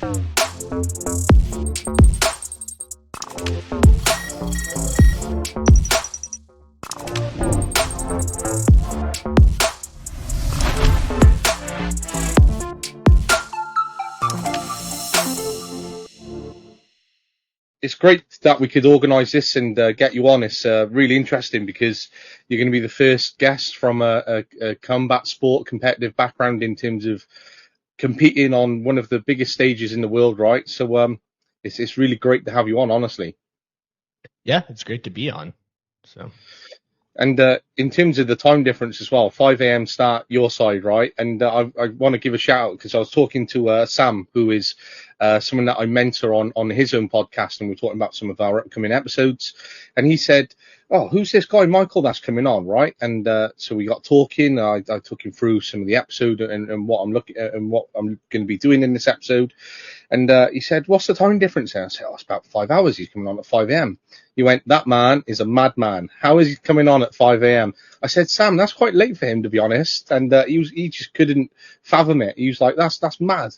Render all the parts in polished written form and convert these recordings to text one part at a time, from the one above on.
It's great that we could organise this and get you on. It's really interesting because you're going to be the first guest from a combat sport competitive background in terms of competing on one of the biggest stages in the world, right? So it's really great to have you on, honestly. Yeah, it's great to be on. So. And in terms of the time difference as well, 5 a.m. start your side, right? And I want to give a shout out because I was talking to Sam, who is someone that I mentor on his own podcast, and we're talking about some of our upcoming episodes. And he said, "Oh, who's this guy, Michael, that's coming on, right?" And so we got talking. I took him through some of the episode and what I'm looking at and what I'm going to be doing in this episode. And he said, "What's the time difference?" And I said, "Oh, it's about 5 hours. He's coming on at 5 a.m." He went, "That man is a madman. How is he coming on at 5 a.m.?" I said, "Sam, that's quite late for him, to be honest." And he just couldn't fathom it. He was like, "That's mad."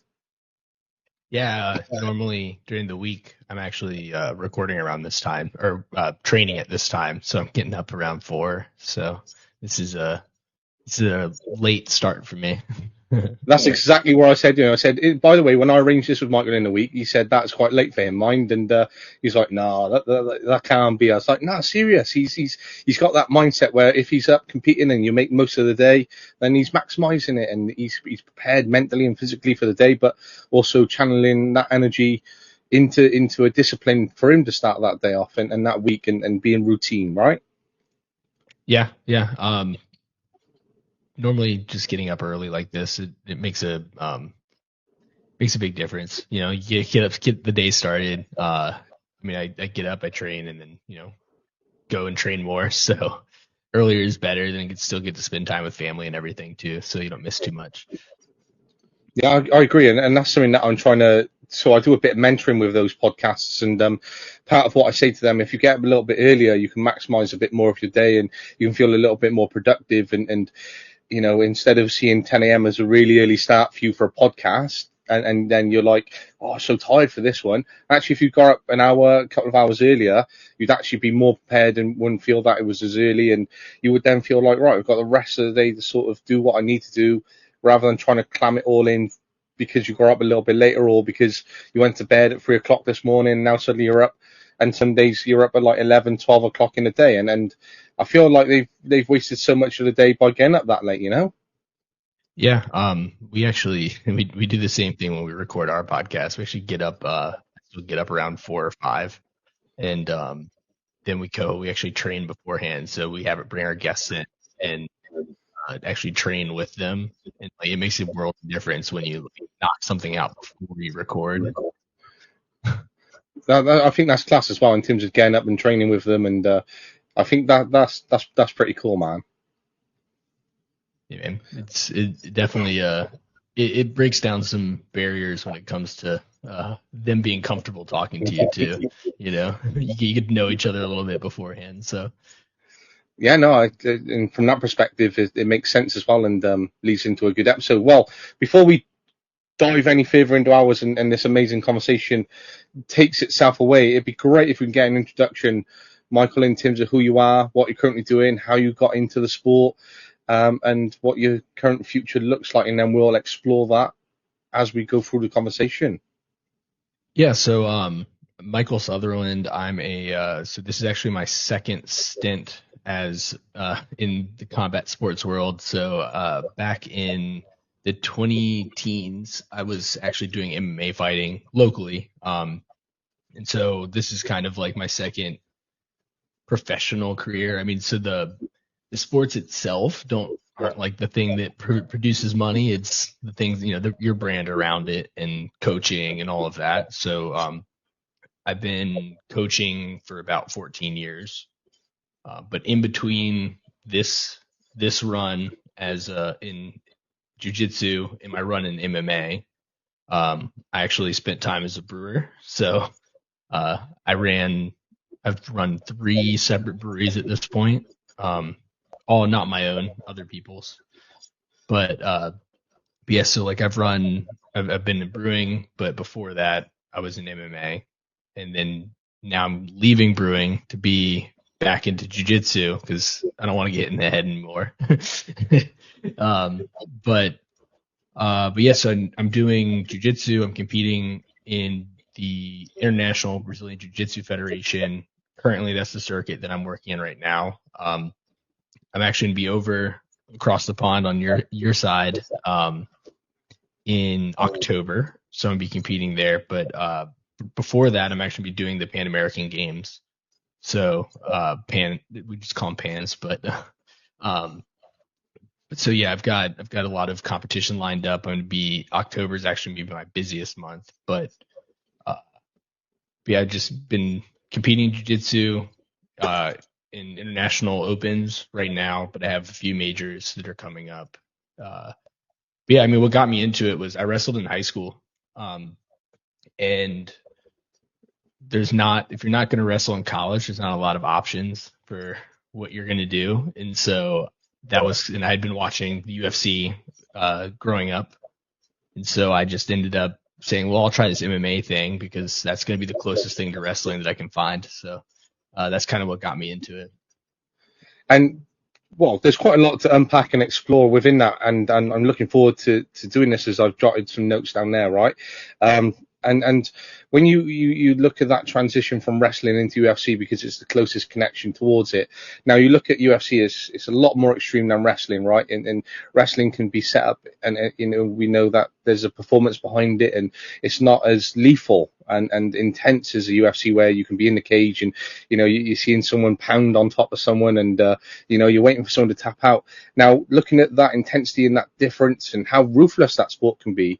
Yeah, normally during the week, I'm actually recording around this time or training at this time. So I'm getting up around 4. So this is a late start for me. That's exactly what I said. I said, by the way, when I arranged this with Michael in the week, he said that's quite late for him, mind. And he's like, "No, that can't be." I was like, "No, serious. He's got that mindset where if he's up competing and you make most of the day, then he's maximising it and he's prepared mentally and physically for the day, but also channeling that energy into a discipline for him to start that day off and that week and be in routine, right?" Yeah. Normally just getting up early like this, it makes a big difference. You get the day started. I get up, I train, and then go and train more. So earlier is better. Then you can still get to spend time with family and everything too, so you don't miss too much. Yeah, I agree, and that's something that I'm trying to. So I do a bit of mentoring with those podcasts, and part of what I say to them, if you get up a little bit earlier, you can maximise a bit more of your day, and you can feel a little bit more productive, and instead of seeing 10 a.m. as a really early start for you for a podcast, and then you're like, "Oh, I'm so tired for this one." Actually, if you got up a couple of hours earlier, you'd actually be more prepared and wouldn't feel that it was as early, and you would then feel like, right, I've got the rest of the day to sort of do what I need to do, rather than trying to cram it all in because you got up a little bit later or because you went to bed at 3 o'clock this morning and now suddenly you're up, and some days you're up at like 11, 12 o'clock in the day, and I feel like they've wasted so much of the day by getting up that late, Yeah, we actually we do the same thing when we record our podcast. We actually get up around 4 or 5, and then we actually train beforehand. So we bring our guests in and actually train with them, and it makes a world of difference when you knock something out before you record. I think that's class as well in terms of getting up and training with them, and I think that's pretty cool, man. Yeah, man. It definitely it breaks down some barriers when it comes to them being comfortable talking to you too. You get to know each other a little bit beforehand. So yeah, no, and from that perspective, it makes sense as well, and leads into a good episode. Well, before we dive any further into ours and this amazing conversation takes itself away, it'd be great if we can get an introduction, Michael, in terms of who you are, what you're currently doing, how you got into the sport, and what your current future looks like, and then we'll explore that as we go through the conversation. Yeah, so Michael Sutherland, so this is actually my second stint as in the combat sports world. So back in the 20-teens, I was actually doing MMA fighting locally. And so this is kind of like my second professional career. I mean, so the sports itself aren't like the thing that produces money. It's the things, your brand around it and coaching and all of that. So I've been coaching for about 14 years. But in between this run as in jiu-jitsu and my run in MMA, I actually spent time as a brewer. So I've run 3 separate breweries at this point, all not my own, other people's. But yeah, so like I've run I've been in brewing, but before that, I was in MMA, and then now I'm leaving brewing to be back into jujitsu because I don't want to get in the head anymore. um, but but yeah, so I'm doing jujitsu. I'm competing in the International Brazilian Jiu-Jitsu Federation. Currently, that's the circuit that I'm working in right now. I'm actually going to be over across the pond on your side in October, so I'm going to be competing there. But before that, I'm actually be doing the Pan American Games. So Pan, we just call them Pans, um, but so yeah, I've got a lot of competition lined up. I'm going to be October is actually going to be my busiest month, uh, but yeah, I've just been competing jiu-jitsu uh, in international opens right now, but I have a few majors that are coming up. But yeah, I mean, what got me into it was I wrestled in high school, and there's not if you're not going to wrestle in college, there's not a lot of options for what you're going to do, and so and I'd been watching the UFC growing up, and so I just ended up saying, well, I'll try this MMA thing because that's going to be the closest thing to wrestling that I can find. So that's kind of what got me into it. And well, there's quite a lot to unpack and explore within that, and I'm looking forward to doing this as I've jotted some notes down there, right? Um, and when you look at that transition from wrestling into UFC because it's the closest connection towards it. Now you look at UFC as it's a lot more extreme than wrestling, right? And wrestling can be set up, and we know that there's a performance behind it, and it's not as lethal and intense as a UFC where you can be in the cage and you're seeing someone pound on top of someone and you're waiting for someone to tap out. Now looking at that intensity and that difference and how ruthless that sport can be,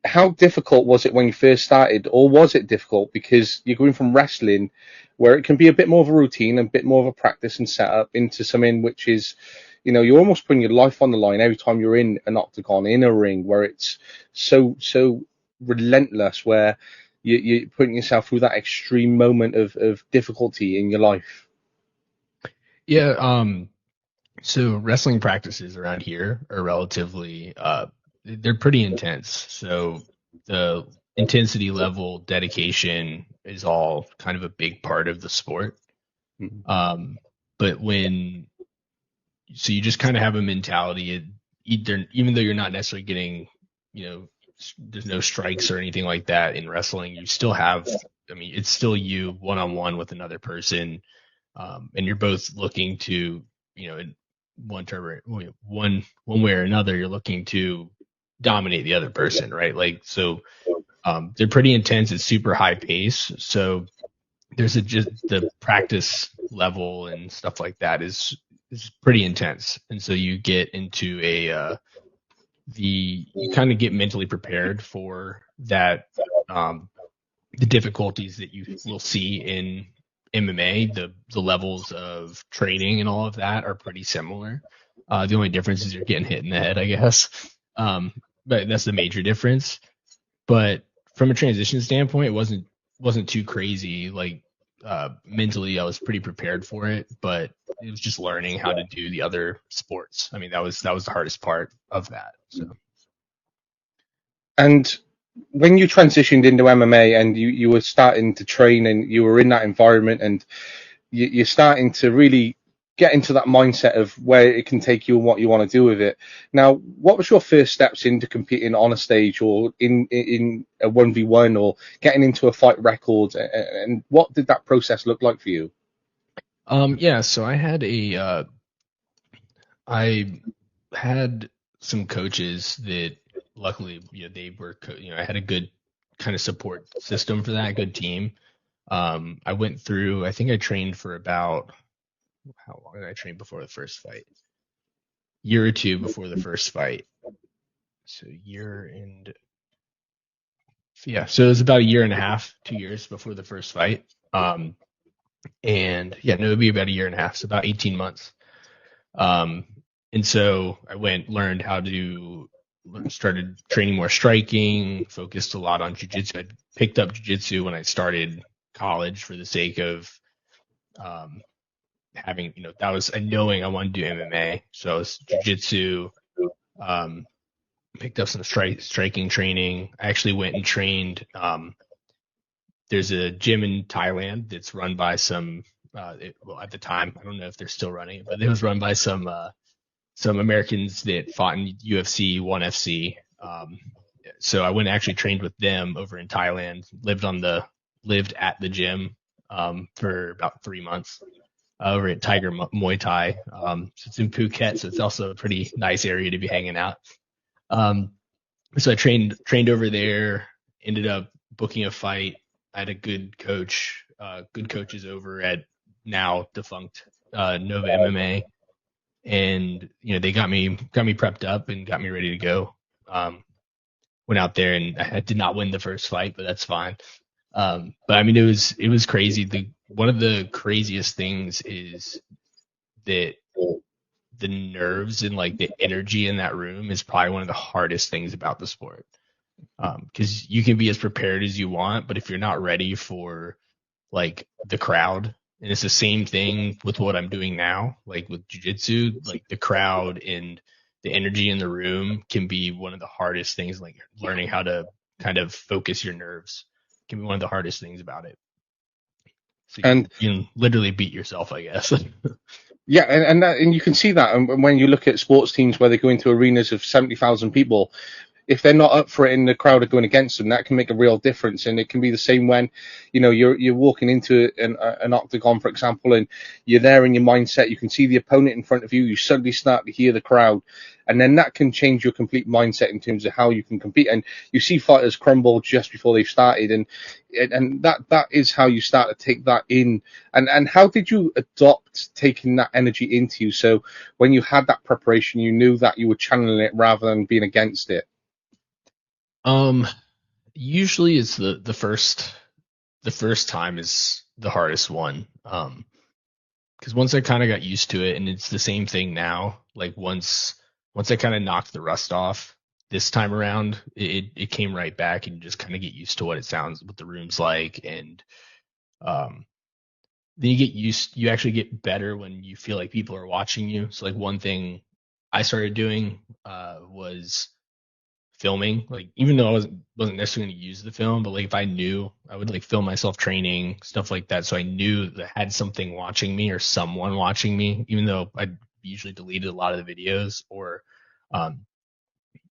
how difficult was it when you first started, or was it difficult because you're going from wrestling, where it can be a bit more of a routine, a bit more of a practice and setup, into something which is, you're almost putting your life on the line every time you're in an octagon, in a ring, where it's so relentless, where you're putting yourself through that extreme moment of difficulty in your life. Yeah. So wrestling practices around here are relatively they're pretty intense. So the intensity level, dedication is all kind of a big part of the sport. Mhm. Um, but so you just kind of have a mentality. Either even though you're not necessarily getting, there's no strikes or anything like that in wrestling, you still have. I mean, it's still you one on one with another person, and you're both looking to, in one way or another, you're looking to dominate the other person, right? Like so, they're pretty intense. It's super high pace, so there's just the practice level and stuff like that is pretty intense, and so you get into you kind of get mentally prepared for that, um, the difficulties that you will see in MMA. The levels of training and all of that are pretty similar. The only difference is you're getting hit in the head, I guess. Um, but that's the major difference. But from a transition standpoint, it wasn't too crazy. Like mentally, I was pretty prepared for it, but it was just learning how to do the other sports. I mean, that was the hardest part of that. So And when you transitioned into MMA and you were starting to train and you were in that environment and you're starting to really get into that mindset of where it can take you and what you want to do with it. Now, what was your first steps into competing on a stage or in a 1v1 or getting into a fight record? And what did that process look like for you? yeah, so I had some coaches that luckily, they were, I had a good kind of support system for that, good team. I went through, I think I trained for about, how long did I train before the first fight? Year or two before the first fight. So so it was about a year and a half, 2 years before the first fight. And yeah, no, it'd be about a year and a half, so about 18 months. Um, and so I learned how to, started training more striking, focused a lot on jujitsu. I picked up jujitsu when I started college for the sake of um, having, that was a knowing I wanted to do MMA. So it was jujitsu, um, picked up some striking training. I actually went and trained. There's a gym in Thailand that's run by some. Well, at the time, I don't know if they're still running it, but it was run by some Americans that fought in UFC 1FC. So I went and actually trained with them over in Thailand. Lived at the gym for about 3 months over at Tiger Muay Thai. So it's in Phuket, so it's also a pretty nice area to be hanging out. So I trained over there. Ended up booking a fight. I had a good coaches over at now defunct Nova MMA, and they got me prepped up and got me ready to go. Went out there and I did not win the first fight, but that's fine. But I mean, it was crazy. One of the craziest things is that the nerves and like the energy in that room is probably one of the hardest things about the sport. Because you can be as prepared as you want, but if you're not ready for like the crowd, and it's the same thing with what I'm doing now, like with jiu-jitsu, like the crowd and the energy in the room can be one of the hardest things. Like learning how to kind of focus your nerves can be one of the hardest things about it. So you can literally beat yourself, I guess. Yeah, and you can see that when you look at sports teams where they go into arenas of 70,000 people. If they're not up for it and the crowd are going against them, that can make a real difference. And it can be the same when, you're walking into an octagon, for example, and you're there in your mindset. You can see the opponent in front of you. You suddenly start to hear the crowd. And then that can change your complete mindset in terms of how you can compete. And you see fighters crumble just before they've started. And that is how you start to take that in. And how did you adopt taking that energy into you? So when you had that preparation, you knew that you were channeling it rather than being against it. Usually it's the first time is the hardest one. Because once I kind of got used to it, and it's the same thing now. Like once I kind of knocked the rust off this time around, it came right back, and you just kind of get used to what the room's like, and then you actually get better when you feel like people are watching you. So like one thing I started doing was filming, like even though I wasn't necessarily going to use the film, but like if I knew, I would like film myself training, stuff like that, so I knew that I had something watching me or someone watching me, even though I usually deleted a lot of the videos. Or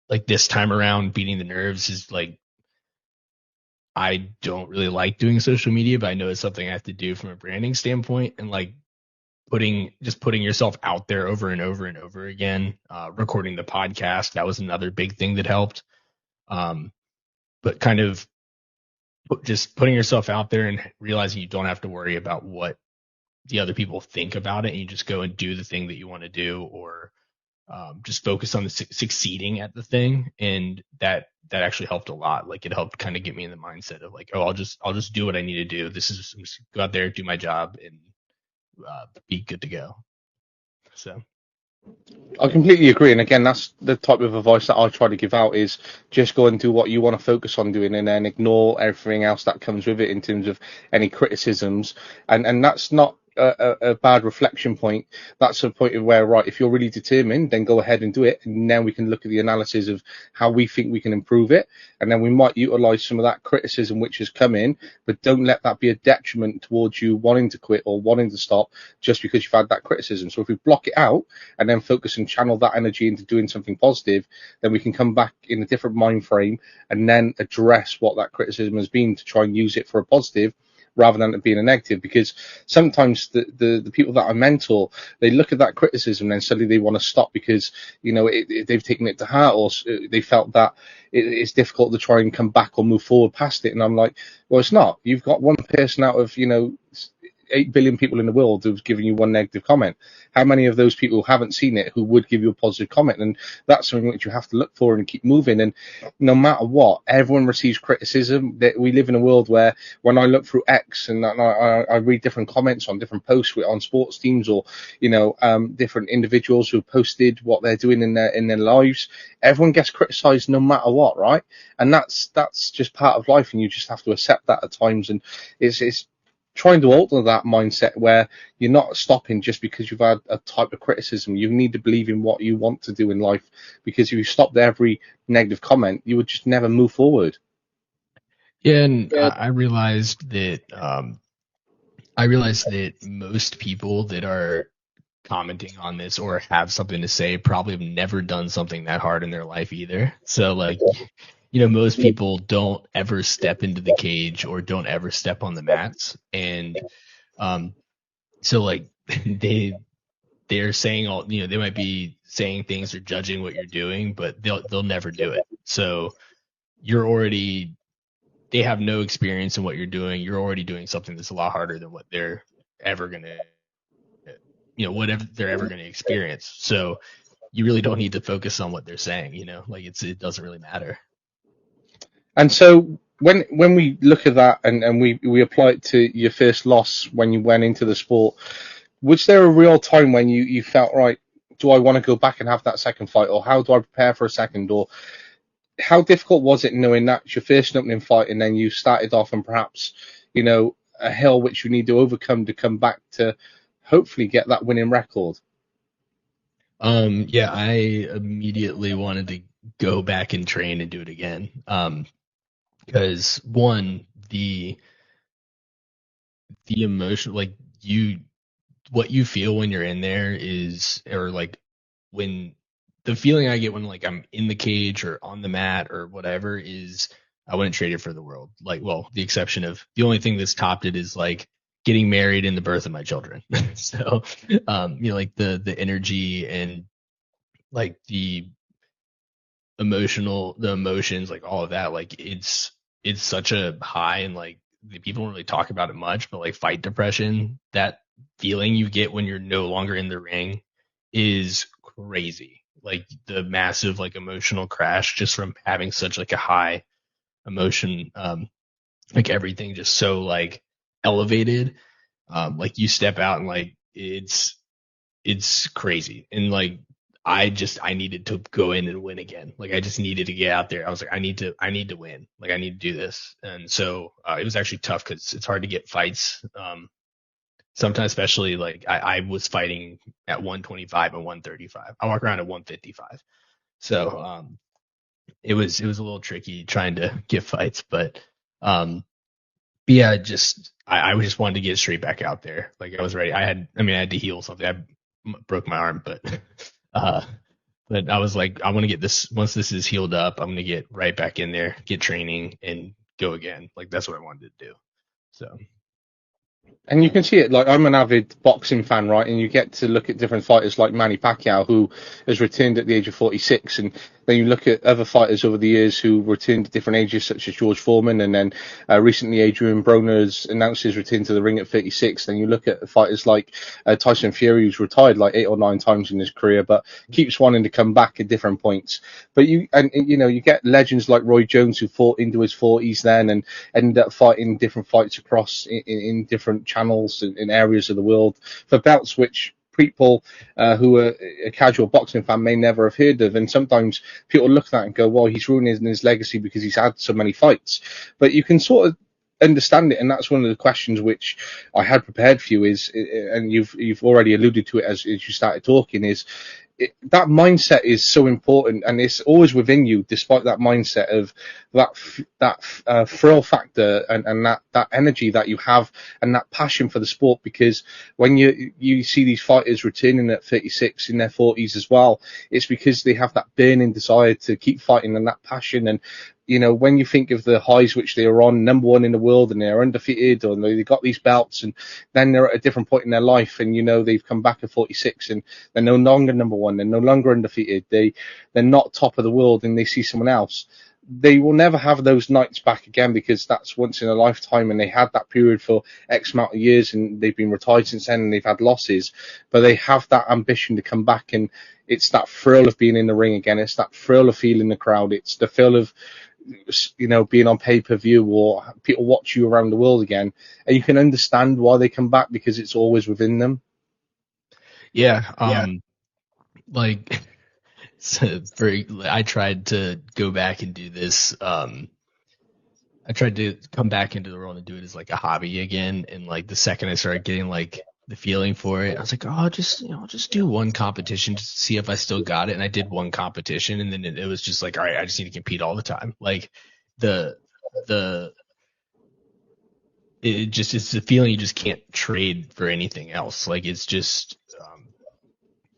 like this time around, beating the nerves is like, I don't really like doing social media, but I know it's something I have to do from a branding standpoint, and like putting yourself out there over and over and over again. Recording the podcast, that was another big thing that helped. But kind of just putting yourself out there and realizing you don't have to worry about what the other people think about it, and you just go and do the thing that you want to do, or just focus on the succeeding at the thing. And that actually helped a lot. Like it helped kind of get me in the mindset of like, oh, I'll just do what I need to do. I'm just go out there, do my job, and be good to go. So I completely agree, and again, that's the type of advice that I try to give out: is just go and do what you want to focus on doing, and then ignore everything else that comes with it in terms of any criticisms. And that's not a bad reflection point. That's a point of where, right, if you're really determined, then go ahead and do it, and then we can look at the analysis of how we think we can improve it, and then we might utilize some of that criticism which has come in, but don't let that be a detriment towards you wanting to quit or wanting to stop just because you've had that criticism. So if we block it out and then focus and channel that energy into doing something positive, then we can come back in a different mind frame and then address what that criticism has been to try and use it for a positive rather than it being a negative. Because sometimes the people that I mentor, they look at that criticism and then suddenly they want to stop because they've taken it to heart, or they felt that it's difficult to try and come back or move forward past it. And I'm like, well, it's not. You've got one person out of 8 billion people in the world who've given you one negative comment. How many of those people haven't seen it who would give you a positive comment? And that's something which you have to look for and keep moving. And no matter what, everyone receives criticism. That we live in a world where when I look through X and I read different comments on different posts on sports teams, or different individuals who have posted what they're doing in their lives, everyone gets criticized no matter what, right? And that's just part of life, and you just have to accept that at times. And it's trying to alter that mindset where you're not stopping just because you've had a type of criticism. You need to believe in what you want to do in life, because if you stopped every negative comment, you would just never move forward. Yeah, and I realized that most people that are commenting on this or have something to say probably have never done something that hard in their life either. So like, most people don't ever step into the cage or don't ever step on the mats. And um so like they're saying all, they might be saying things or judging what you're doing, but they'll never do it. So you're already they have no experience in what you're doing. You're already doing something that's a lot harder than what they're ever gonna whatever they're ever gonna experience. So you really don't need to focus on what they're saying, like it doesn't really matter. And so when we look at that, and we apply it to your first loss when you went into the sport, was there a real time when you felt, right, do I want to go back and have that second fight, or how do I prepare for a second, or how difficult was it knowing that's your first opening fight and then you started off and perhaps, a hill which you need to overcome to come back to hopefully get that winning record? Yeah, I immediately wanted to go back and train and do it again. Because one, the emotion, like what you feel when you're in there is, or like when the feeling I get when like I'm in the cage or on the mat or whatever is I wouldn't trade it for the world. Like, well, the exception of the only thing that's topped it is like getting married and the birth of my children. So, like the energy and like the emotions, like all of that, like it's such a high, and like the people don't really talk about it much, but like fight depression, that feeling you get when you're no longer in the ring is crazy. Like the massive like emotional crash just from having such like a high emotion, like everything just so like elevated. Like you step out and like it's crazy. And like I needed to go in and win again. Like I just needed to get out there. I was like, I need to win. Like I need to do this. And so it was actually tough because it's hard to get fights. Sometimes, especially like I was fighting at 125 and 135. I walk around at 155. So it was a little tricky trying to get fights, um, but yeah, I just wanted to get straight back out there. Like I was ready. I had to heal something. Broke my arm, but uh, but I was like, I want to get this. Once this is healed up, I'm gonna get right back in there, get training, and go again. Like that's what I wanted to do. So And you can see it, like, I'm an avid boxing fan, right? And you get to look at different fighters like Manny Pacquiao, who has returned at the age of 46. And then you look at other fighters over the years who returned at different ages, such as George Foreman. And then recently, Adrian Broner has announced his return to the ring at 36. Then you look at fighters like Tyson Fury, who's retired like 8 or 9 times in his career, but keeps wanting to come back at different points. But you get legends like Roy Jones, who fought into his 40s then and ended up fighting different fights across in different channels in areas of the world for belts which people who are a casual boxing fan may never have heard of. And sometimes people look at that and go, well, he's ruining his legacy because he's had so many fights. But you can sort of understand it, and that's one of the questions which I had prepared for you is, and you've already alluded to it as you started talking, is that mindset is so important, and it's always within you, despite that mindset of that thrill factor and that energy that you have and that passion for the sport. Because when you see these fighters returning at 36 in their 40s as well, it's because they have that burning desire to keep fighting and that passion. And when you think of the highs which they are on, number one in the world, and they're undefeated, or they've got these belts, and then they're at a different point in their life, and they've come back at 46, and they're no longer number one, they're no longer undefeated, they're not top of the world, and they see someone else. They will never have those nights back again, because that's once in a lifetime, and they had that period for X amount of years, and they've been retired since then, and they've had losses, but they have that ambition to come back. And it's that thrill of being in the ring again. It's that thrill of feeling the crowd. It's the thrill of being on pay-per-view, or people watch you around the world again, and you can understand why they come back, because it's always within them. yeah, like so I tried to go back and do this. I tried to come back into the world and do it as like a hobby again. And like the second I started getting like the feeling for it, I was like, oh, I'll just do one competition just to see if I still got it. And I did one competition, and then it was just like, all right, I just need to compete all the time. Like the the it's the feeling you just can't trade for anything else. Like it's just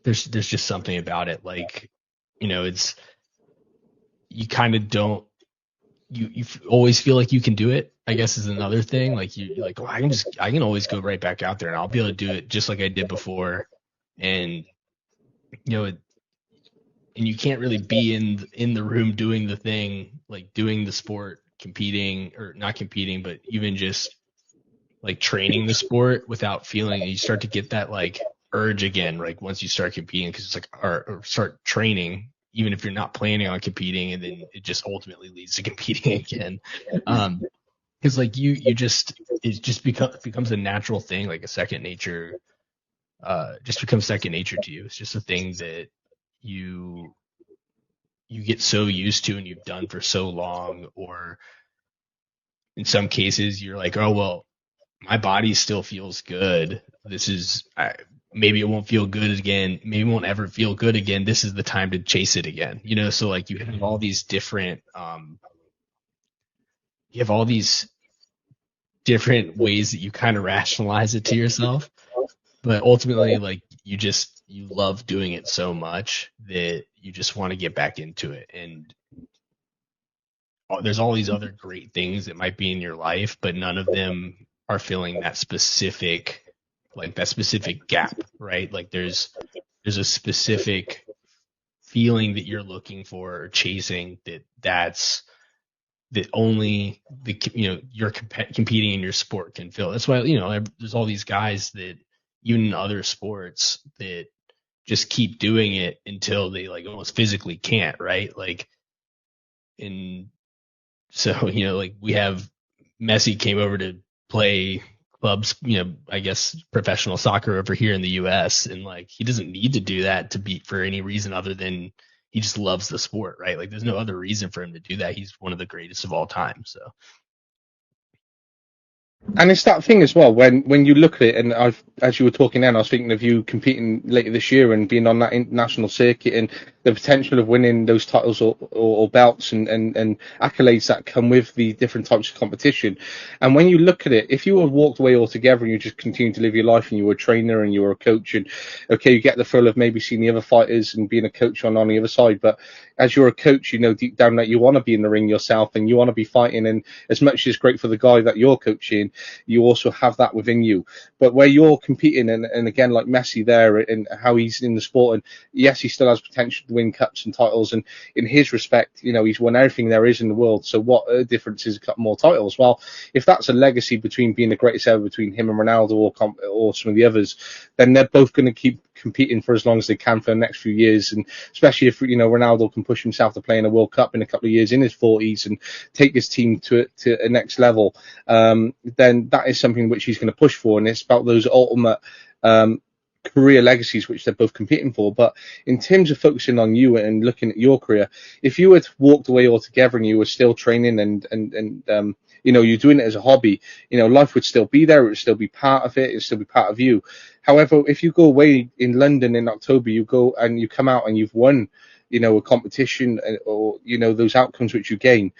there's just something about it. Like it's you kind of don't you always feel like you can do it. I guess is another thing. Like you're like, oh, I can always go right back out there and I'll be able to do it just like I did before. And you know, and you can't really be in the room doing the thing, like doing the sport, competing or not competing, but even just like training the sport without feeling. You start to get that like urge again, like once you start competing, because it's like or start training even if you're not planning on competing, and then it just ultimately leads to competing again. Because like you just it just becomes a natural thing, like a second nature. Just becomes second nature to you. It's just a thing that you you get so used to and you've done for so long, or in some cases you're like, oh well, my body still feels good. Maybe it won't feel good again. Maybe it won't ever feel good again. This is the time to chase it again. So like you have all these different you have all these different ways that you kind of rationalize it to yourself, but ultimately like you love doing it so much that you just want to get back into it. And there's all these other great things that might be in your life, but none of them are filling that specific gap, right? Like there's a specific feeling that you're looking for or chasing that only you're competing in your sport can fill. That's why there's all these guys that even in other sports that just keep doing it until they like almost physically can't, right? Like in so like we have Messi came over to play clubs, I guess professional soccer over here in the US, and like he doesn't need to do that to be for any reason other than he just loves the sport, right? Like there's no other reason for him to do that. He's one of the greatest of all time. So And it's that thing as well when you look at it, and as you were talking then, I was thinking of you competing later this year and being on that international circuit and the potential of winning those titles or belts and accolades that come with the different types of competition. And when you look at it, if you had walked away altogether and you just continued to live your life and you were a trainer and you were a coach, and okay, you get the thrill of maybe seeing the other fighters and being a coach on the other side, but as you're a coach, deep down that you want to be in the ring yourself and you want to be fighting. And as much as it's great for the guy that you're coaching, you also have that within you. But where you're competing, and again, like Messi there and how he's in the sport, and yes, he still has potential to win cups and titles. And in his respect, he's won everything there is in the world. So what difference is a couple more titles? Well, if that's a legacy between being the greatest ever between him and Ronaldo or some of the others, then they're both going to keep competing for as long as they can for the next few years. And especially if Ronaldo can push himself to play in a World Cup in a couple of years in his 40s and take his team to a next level, then that is something which he's going to push for. And it's about those ultimate career legacies which they're both competing for. But in terms of focusing on you and looking at your career, if you had walked away altogether and you were still training and you're doing it as a hobby, life would still be there. It would still be part of it. It would still be part of you. However, if you go away in London in October, you go and you come out and you've won, a competition or, those outcomes which you gain,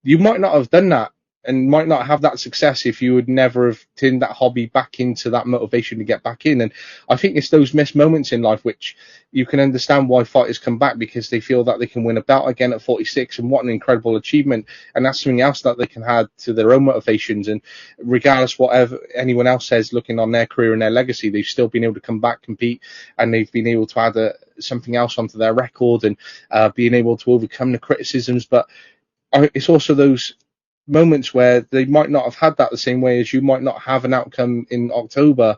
you might not have done that and might not have that success if you would never have turned that hobby back into that motivation to get back in. And I think it's those missed moments in life which you can understand why fighters come back, because they feel that they can win a bout again at 46, and what an incredible achievement. And that's something else that they can add to their own motivations. And regardless whatever anyone else says, looking on their career and their legacy, they've still been able to come back, compete, and they've been able to add something else onto their record and being able to overcome the criticisms. But it's also those moments where they might not have had that the same way as you might not have an outcome in October,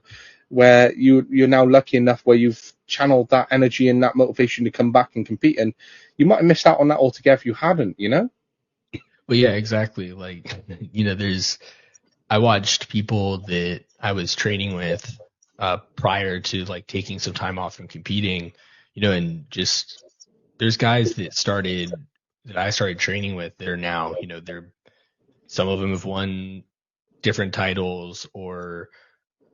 where you're now lucky enough where you've channeled that energy and that motivation to come back and compete, and you might have missed out on that altogether if you hadn't. well, yeah, exactly. Like I watched people that I was training with prior to like taking some time off from competing, and just there's guys that I started training with that are now, they're some of them have won different titles, or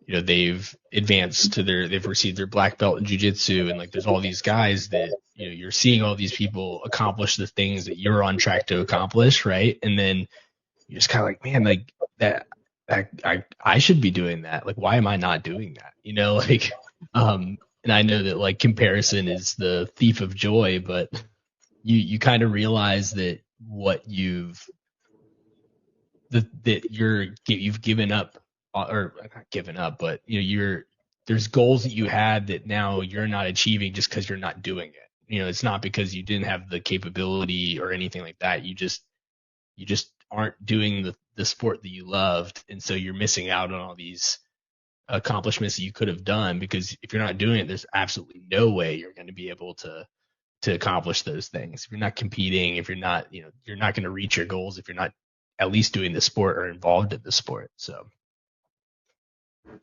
they've advanced to they've received their black belt in jiu-jitsu, and like there's all these guys that you're seeing all these people accomplish the things that you're on track to accomplish, right? And then you're just kind of like, man, like that I should be doing that. Like, why am I not doing that? Like, and I know that like comparison is the thief of joy, but you kind of realize that what you've given up, or not given up, but there's goals that you had that now you're not achieving just because you're not doing it. It's not because you didn't have the capability or anything like that. You just aren't doing the sport that you loved, and so you're missing out on all these accomplishments that you could have done, because if you're not doing it, there's absolutely no way you're going to be able to accomplish those things. If you're not competing, if you're not, you're not going to reach your goals if you're not at least doing the sport or involved in the sport. So.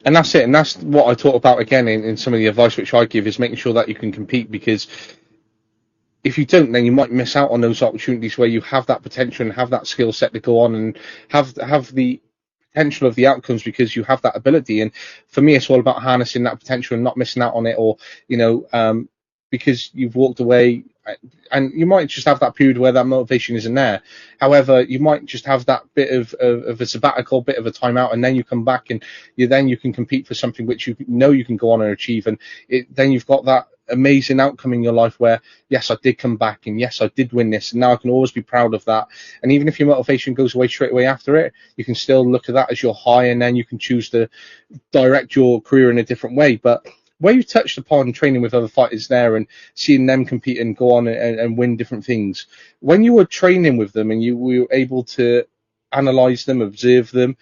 And that's it. And that's what I talk about again in some of the advice which I give, is making sure that you can compete, because if you don't, then you might miss out on those opportunities where you have that potential and have that skill set to go on and have the potential of the outcomes, because you have that ability. And for me, it's all about harnessing that potential and not missing out on it, or because you've walked away, and you might just have that period where that motivation isn't there. However, you might just have that bit of a sabbatical, bit of a timeout, and then you come back and you can compete for something which you know you can go on and achieve. And then you've got that amazing outcome in your life where, yes, I did come back, and yes, I did win this, and now I can always be proud of that. And even if your motivation goes away straight away after it, you can still look at that as your high, and then you can choose to direct your career in a different way. But where you touched upon training with other fighters there and seeing them compete and go on and win different things, when you were training with them and you were able to analyze them, observe them,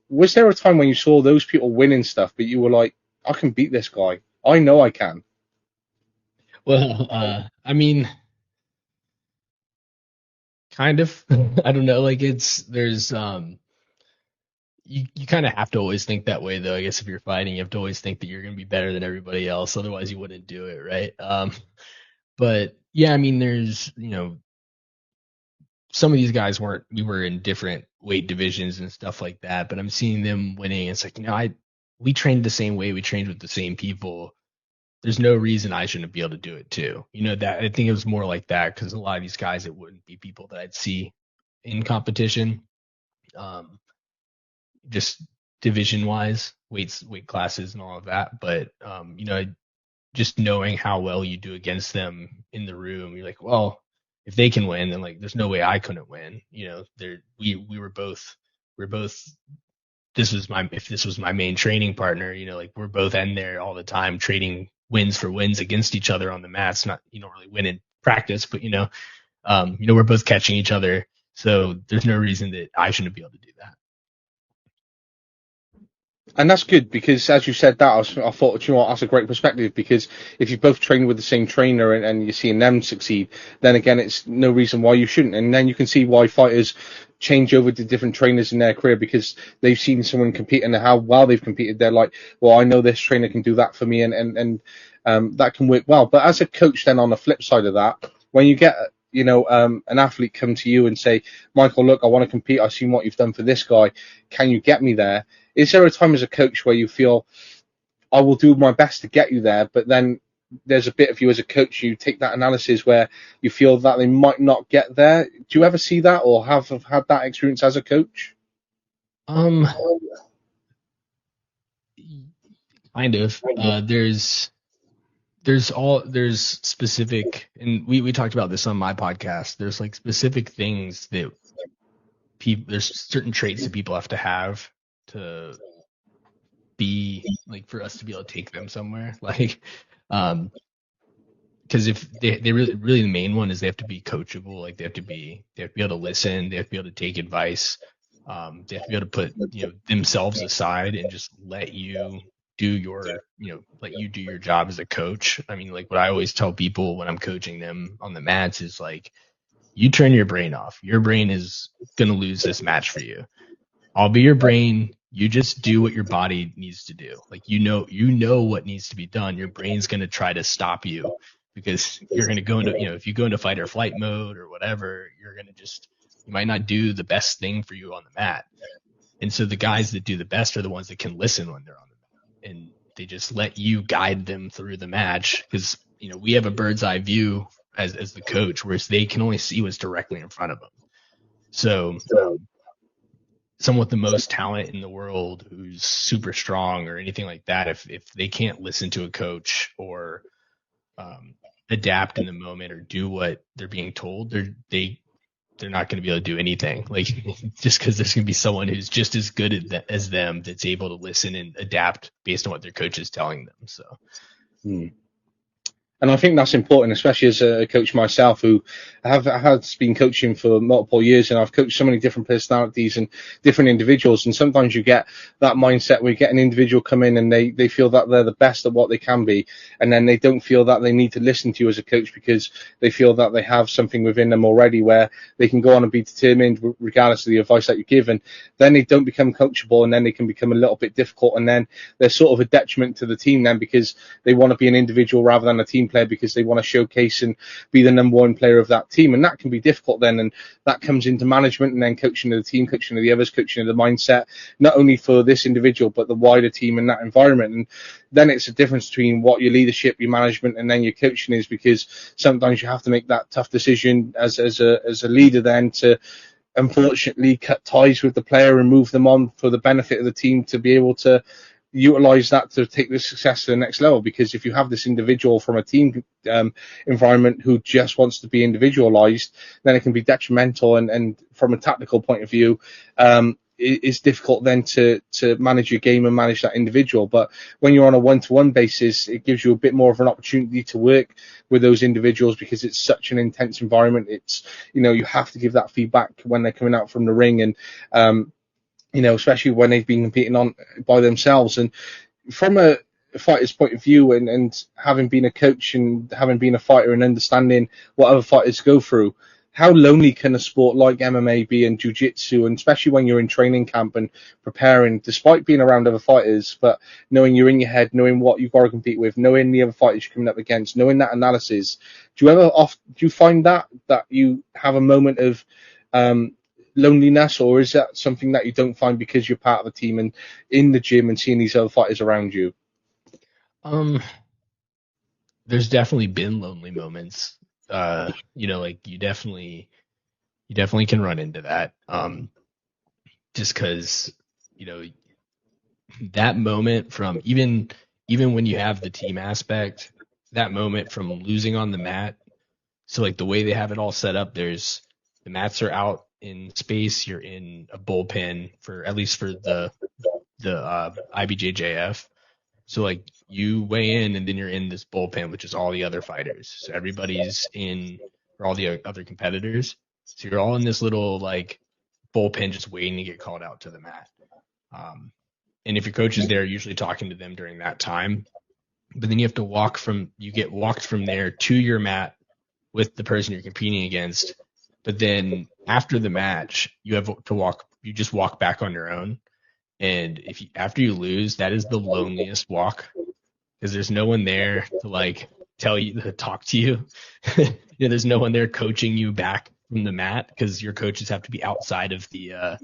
was there a time when you saw those people winning stuff, but you were like, I can beat this guy, I know I can? Well, I mean, kind of. I don't know. Like there's you kind of have to always think that way, though. I guess if you're fighting, you have to always think that you're going to be better than everybody else. Otherwise, you wouldn't do it, right? But yeah, I mean, there's some of these guys we were in different weight divisions and stuff like that, but I'm seeing them winning. It's like, we trained the same way, we trained with the same people. There's no reason I shouldn't be able to do it too. That I think it was more like that, because a lot of these guys, it wouldn't be people that I'd see in competition. Just division wise, weight classes and all of that. But just knowing how well you do against them in the room, you're like, well, if they can win, then like there's no way I couldn't win. We were both if this was my main training partner, like we're both in there all the time trading wins for wins against each other on the mats. Not, you don't really win in practice, but we're both catching each other. So there's no reason that I shouldn't be able to do that. And that's good, because as you said that, I thought, that's a great perspective, because if you both train with the same trainer and you're seeing them succeed, then again, it's no reason why you shouldn't. And then you can see why fighters change over to different trainers in their career, because they've seen someone compete and how well they've competed. They're like, well, I know this trainer can do that for me, and that can work well. But as a coach, then on the flip side of that, when you get an athlete come to you and say, Michael, look, I want to compete. I've seen what you've done for this guy. Can you get me there? Is there a time as a coach where you feel, I will do my best to get you there, but then there's a bit of you as a coach, you take that analysis where you feel that they might not get there? Do you ever see that, or have had that experience as a coach? Kind of. There's specific, and we talked about this on my podcast. There's like specific things that there's certain traits that people have to be like, for us to be able to take them somewhere. Like, because if they really the main one is they have to be coachable. Like they have to be able to listen. They have to be able to take advice. They have to be able to put themselves aside and just let you do your job as a coach. I mean, like what I always tell people when I'm coaching them on the mats is like, you turn your brain off. Your brain is gonna lose this match for you. I'll be your brain. You just do what your body needs to do. Like you know what needs to be done. Your brain's gonna try to stop you, because you're gonna go into if you go into fight or flight mode or whatever, you're gonna just He might not do the best thing for you on the mat. And so the guys that do the best are the ones that can listen when they're on the mat, and they just let you guide them through the match, because we have a bird's eye view as the coach, whereas they can only see what's directly in front of them. So someone with the most talent in the world who's super strong or anything like that, if they can't listen to a coach or adapt in the moment or do what they're being told, they're not going to be able to do anything. Like, just because there's going to be someone who's just as good as them that's able to listen and adapt based on what their coach is telling them. So. And I think that's important, especially as a coach myself, who has been coaching for multiple years, and I've coached so many different personalities and different individuals. And sometimes you get that mindset where you get an individual come in and they feel that they're the best at what they can be, and then they don't feel that they need to listen to you as a coach because they feel that they have something within them already where they can go on and be determined regardless of the advice that you give. And then they don't become coachable, and then they can become a little bit difficult, and then they're sort of a detriment to the team then, because they want to be an individual rather than a team player, because they want to showcase and be the number one player of that team. And that can be difficult then, and that comes into management and then coaching of the team, coaching of the others, coaching of the mindset, not only for this individual but the wider team in that environment. And then it's a difference between what your leadership, your management, and then your coaching is, because sometimes you have to make that tough decision as a leader then to unfortunately cut ties with the player and move them on for the benefit of the team to be able to utilize that to take the success to the next level. Because if you have this individual from a team environment who just wants to be individualized, then it can be detrimental, and from a tactical point of view, it's difficult then to manage your game and manage that individual. But when you're on a one-to-one basis, it gives you a bit more of an opportunity to work with those individuals, because it's such an intense environment. It's, you have to give that feedback when they're coming out from the ring, and especially when they've been competing on by themselves. And from a fighter's point of view, and having been a coach and having been a fighter and understanding what other fighters go through, how lonely can a sport like MMA be, and jiu-jitsu, and especially when you're in training camp and preparing, despite being around other fighters, but knowing you're in your head, knowing what you've got to compete with, knowing the other fighters you're coming up against, knowing that analysis. Do you find that you have a moment of loneliness, or is that something that you don't find because you're part of a team and in the gym and seeing these other fighters around you? There's definitely been lonely moments. Like you definitely can run into that. Just because, that moment from even when you have the team aspect, that moment from losing on the mat. So like the way they have it all set up, the mats are out in space. You're in a bullpen at least for the IBJJF. So like you weigh in, and then you're in this bullpen, which is all the other fighters. So everybody's in, or all the other competitors. So you're all in this little like bullpen, just waiting to get called out to the mat. And if your coach is there, usually talking to them during that time. But then you have to get walked from there to your mat with the person you're competing against. But then after the match, you just walk back on your own. And after you lose, that is the loneliest walk, because there's no one there to like tell you to talk to you. There's no one there coaching you back from the mat, because your coaches have to be outside of the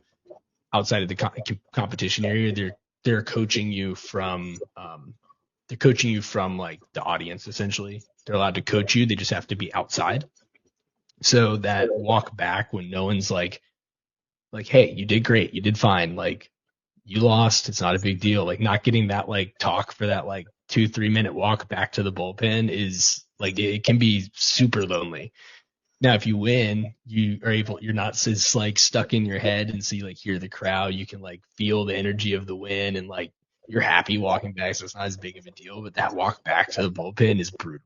competition area. They're coaching you from like the audience. Essentially, they're allowed to coach you. They just have to be outside. So that walk back, when no one's like, hey, you did great, you did fine, like you lost, it's not a big deal. Like not getting that like talk for that like 2-3 minute walk back to the bullpen is like, it can be super lonely. Now, if you win, you're not just like stuck in your head, and so you like hear the crowd, you can like feel the energy of the win, and like you're happy walking back, so it's not as big of a deal. But that walk back to the bullpen is brutal.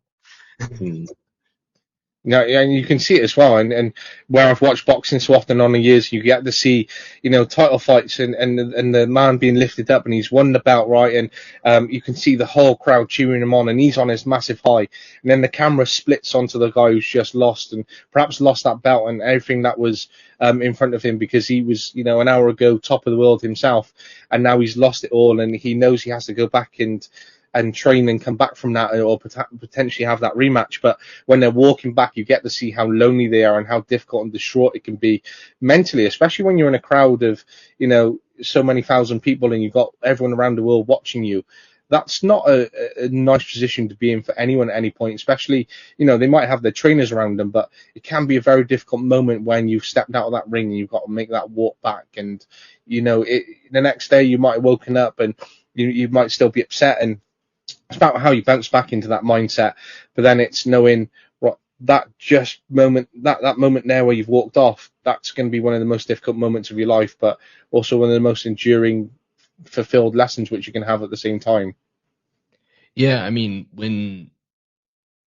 Yeah, and you can see it as well. And where I've watched boxing so often on the years, you get to see, title fights and the man being lifted up and he's won the bout, right? And you can see the whole crowd cheering him on, and he's on his massive high. And then the camera splits onto the guy who's just lost, and perhaps lost that belt and everything that was in front of him, because he was, an hour ago top of the world himself, and now he's lost it all, and he knows he has to go back and and train and come back from that, or potentially have that rematch. But when they're walking back, you get to see how lonely they are and how difficult and distraught it can be mentally, especially when you're in a crowd of, so many thousand people and you've got everyone around the world watching you. That's not a nice position to be in for anyone at any point, especially, they might have their trainers around them, but it can be a very difficult moment when you've stepped out of that ring and you've got to make that walk back. And, the next day you might have woken up and you might still be upset, and it's about how you bounce back into that mindset. But then it's knowing what that just moment, that moment there where you've walked off, that's going to be one of the most difficult moments of your life, but also one of the most enduring, fulfilled lessons which you can have at the same time. Yeah, I mean,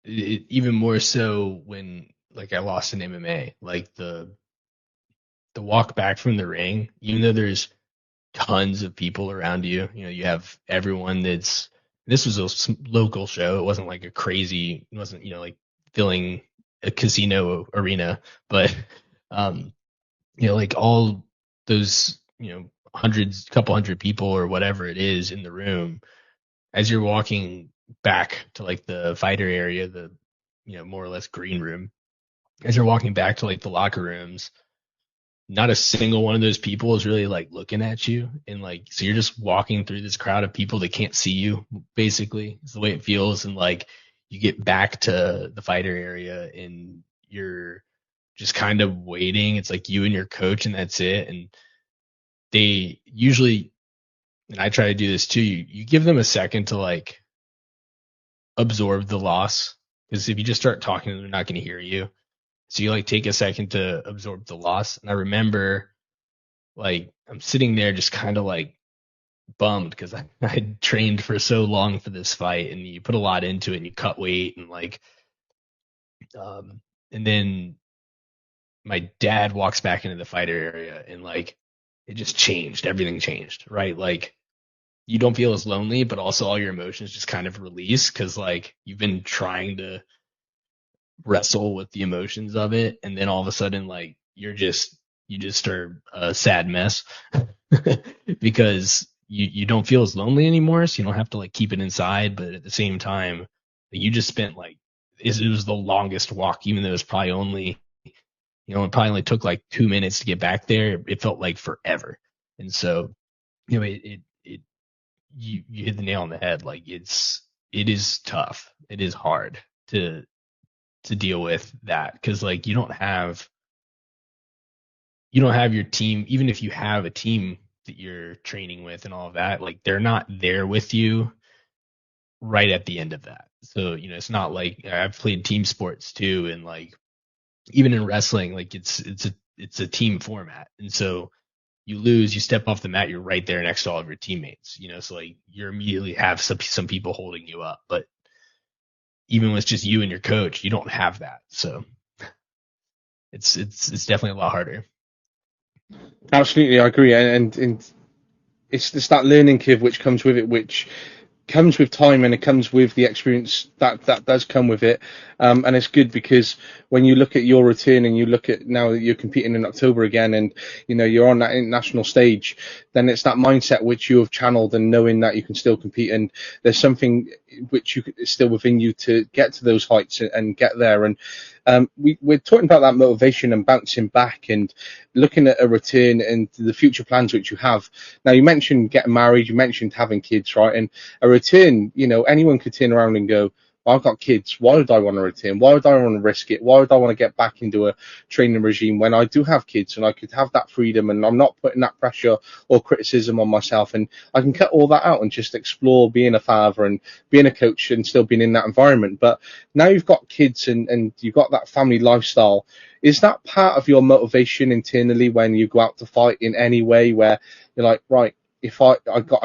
even more so when like I lost in MMA, like the walk back from the ring, even though there's tons of people around you, you have everyone this was a local show. It wasn't like it wasn't, like filling a casino arena, but, like all those, couple hundred people or whatever it is in the room, as you're walking back to like the fighter area, the, more or less green room, as you're walking back to like the locker rooms, not a single one of those people is really like looking at you. And like, so you're just walking through this crowd of people that can't see you, basically. It's the way it feels. And like, you get back to the fighter area and you're just kind of waiting. It's like you and your coach, and that's it. And they usually, and I try to do this too, you give them a second to like absorb the loss. Because if you just start talking, they're not going to hear you. So you like take a second to absorb the loss. And I remember like I'm sitting there just kind of like bummed because I trained for so long for this fight, and you put a lot into it and you cut weight and like, and then my dad walks back into the fighter area and like it just changed. Everything changed, right? Like you don't feel as lonely, but also all your emotions just kind of release because like you've been trying to wrestle with the emotions of it, and then all of a sudden like you just are a sad mess because you don't feel as lonely anymore, so you don't have to like keep it inside, but at the same time you just spent like it was the longest walk, even though it was probably only it probably only took like 2 minutes to get back there. It felt like forever. And so it you hit the nail on the head. Like it is tough, it is hard to deal with that because like you don't have your team. Even if you have a team that you're training with and all of that, like they're not there with you right at the end of that. So it's not like I've played team sports too, and like even in wrestling, like it's a team format, and so you lose, you step off the mat, you're right there next to all of your teammates. So like you immediately have some people holding you up, but even when it's just you and your coach, you don't have that. So it's definitely a lot harder. Absolutely, I agree, and it's that learning curve which comes with it, which comes with time, and it comes with the experience that does come with it. And it's good because when you look at your return and you look at now that you're competing in October again, and you're on that international stage, then it's that mindset which you have channeled and knowing that you can still compete, and there's something which is still within you to get to those heights and get there. And we're talking about that motivation and bouncing back and looking at a return and the future plans which you have. Now, you mentioned getting married, you mentioned having kids, right? And a return, anyone could turn around and go, well, I've got kids. Why would I want to return? Why would I want to risk it? Why would I want to get back into a training regime when I do have kids and I could have that freedom and I'm not putting that pressure or criticism on myself, and I can cut all that out and just explore being a father and being a coach and still being in that environment. But now you've got kids and you've got that family lifestyle. Is that part of your motivation internally when you go out to fight in any way where you're like, right, if I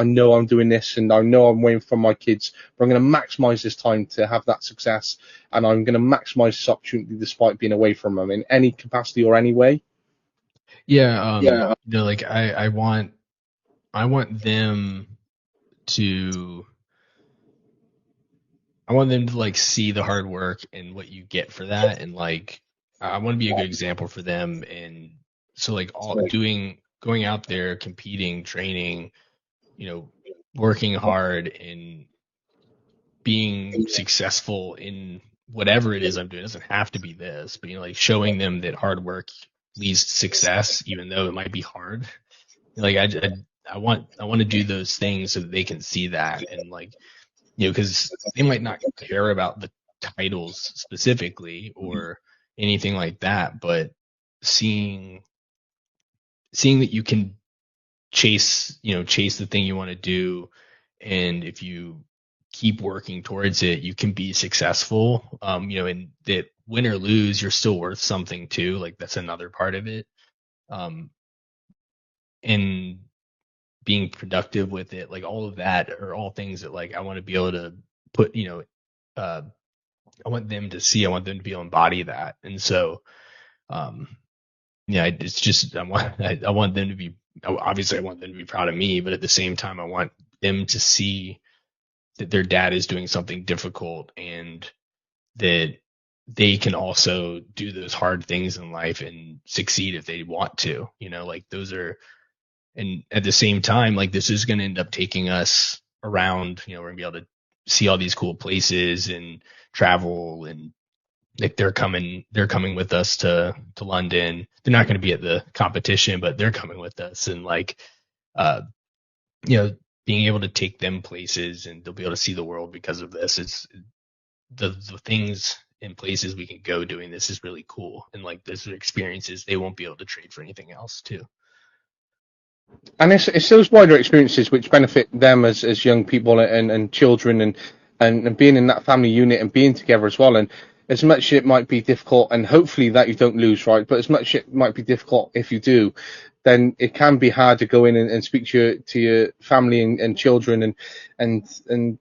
know I'm doing this and I know I'm waiting for my kids, but I'm going to maximize this time to have that success, and I'm going to maximize this opportunity despite being away from them in any capacity or any way? Yeah, like I want them to like see the hard work and what you get for that, and like I want to be a good example for them. And so like going out there, competing, training, working hard, and being successful in whatever it is I'm doing. It doesn't have to be this, but like showing them that hard work leads to success, even though it might be hard. Like I want to do those things so that they can see that, and like, because they might not care about the titles specifically or anything like that, but seeing that you can chase the thing you want to do, and if you keep working towards it, you can be successful. And that win or lose, you're still worth something too. Like that's another part of it. And being productive with it, like all of that are all things that like I want to be able to put, I want them to see, I want them to be able to embody that. And so, it's just, I want them to be, obviously I want them to be proud of me, but at the same time, I want them to see that their dad is doing something difficult and that they can also do those hard things in life and succeed if they want to, like those are, and at the same time, like this is going to end up taking us around, we're going to be able to see all these cool places and travel, and like they're coming with us to London. They're not going to be at the competition, but they're coming with us, and like, being able to take them places and they'll be able to see the world because of this. It's the things and places we can go doing this is really cool. And like those are experiences they won't be able to trade for anything else too. And it's those wider experiences which benefit them as young people and children, and being in that family unit and being together as well. And as much it might be difficult, and hopefully that you don't lose, right? But as much it might be difficult if you do, then it can be hard to go in and speak to your family and children and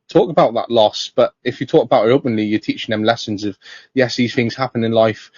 talk about that loss. But if you talk about it openly, you're teaching them lessons of, yes, these things happen in life.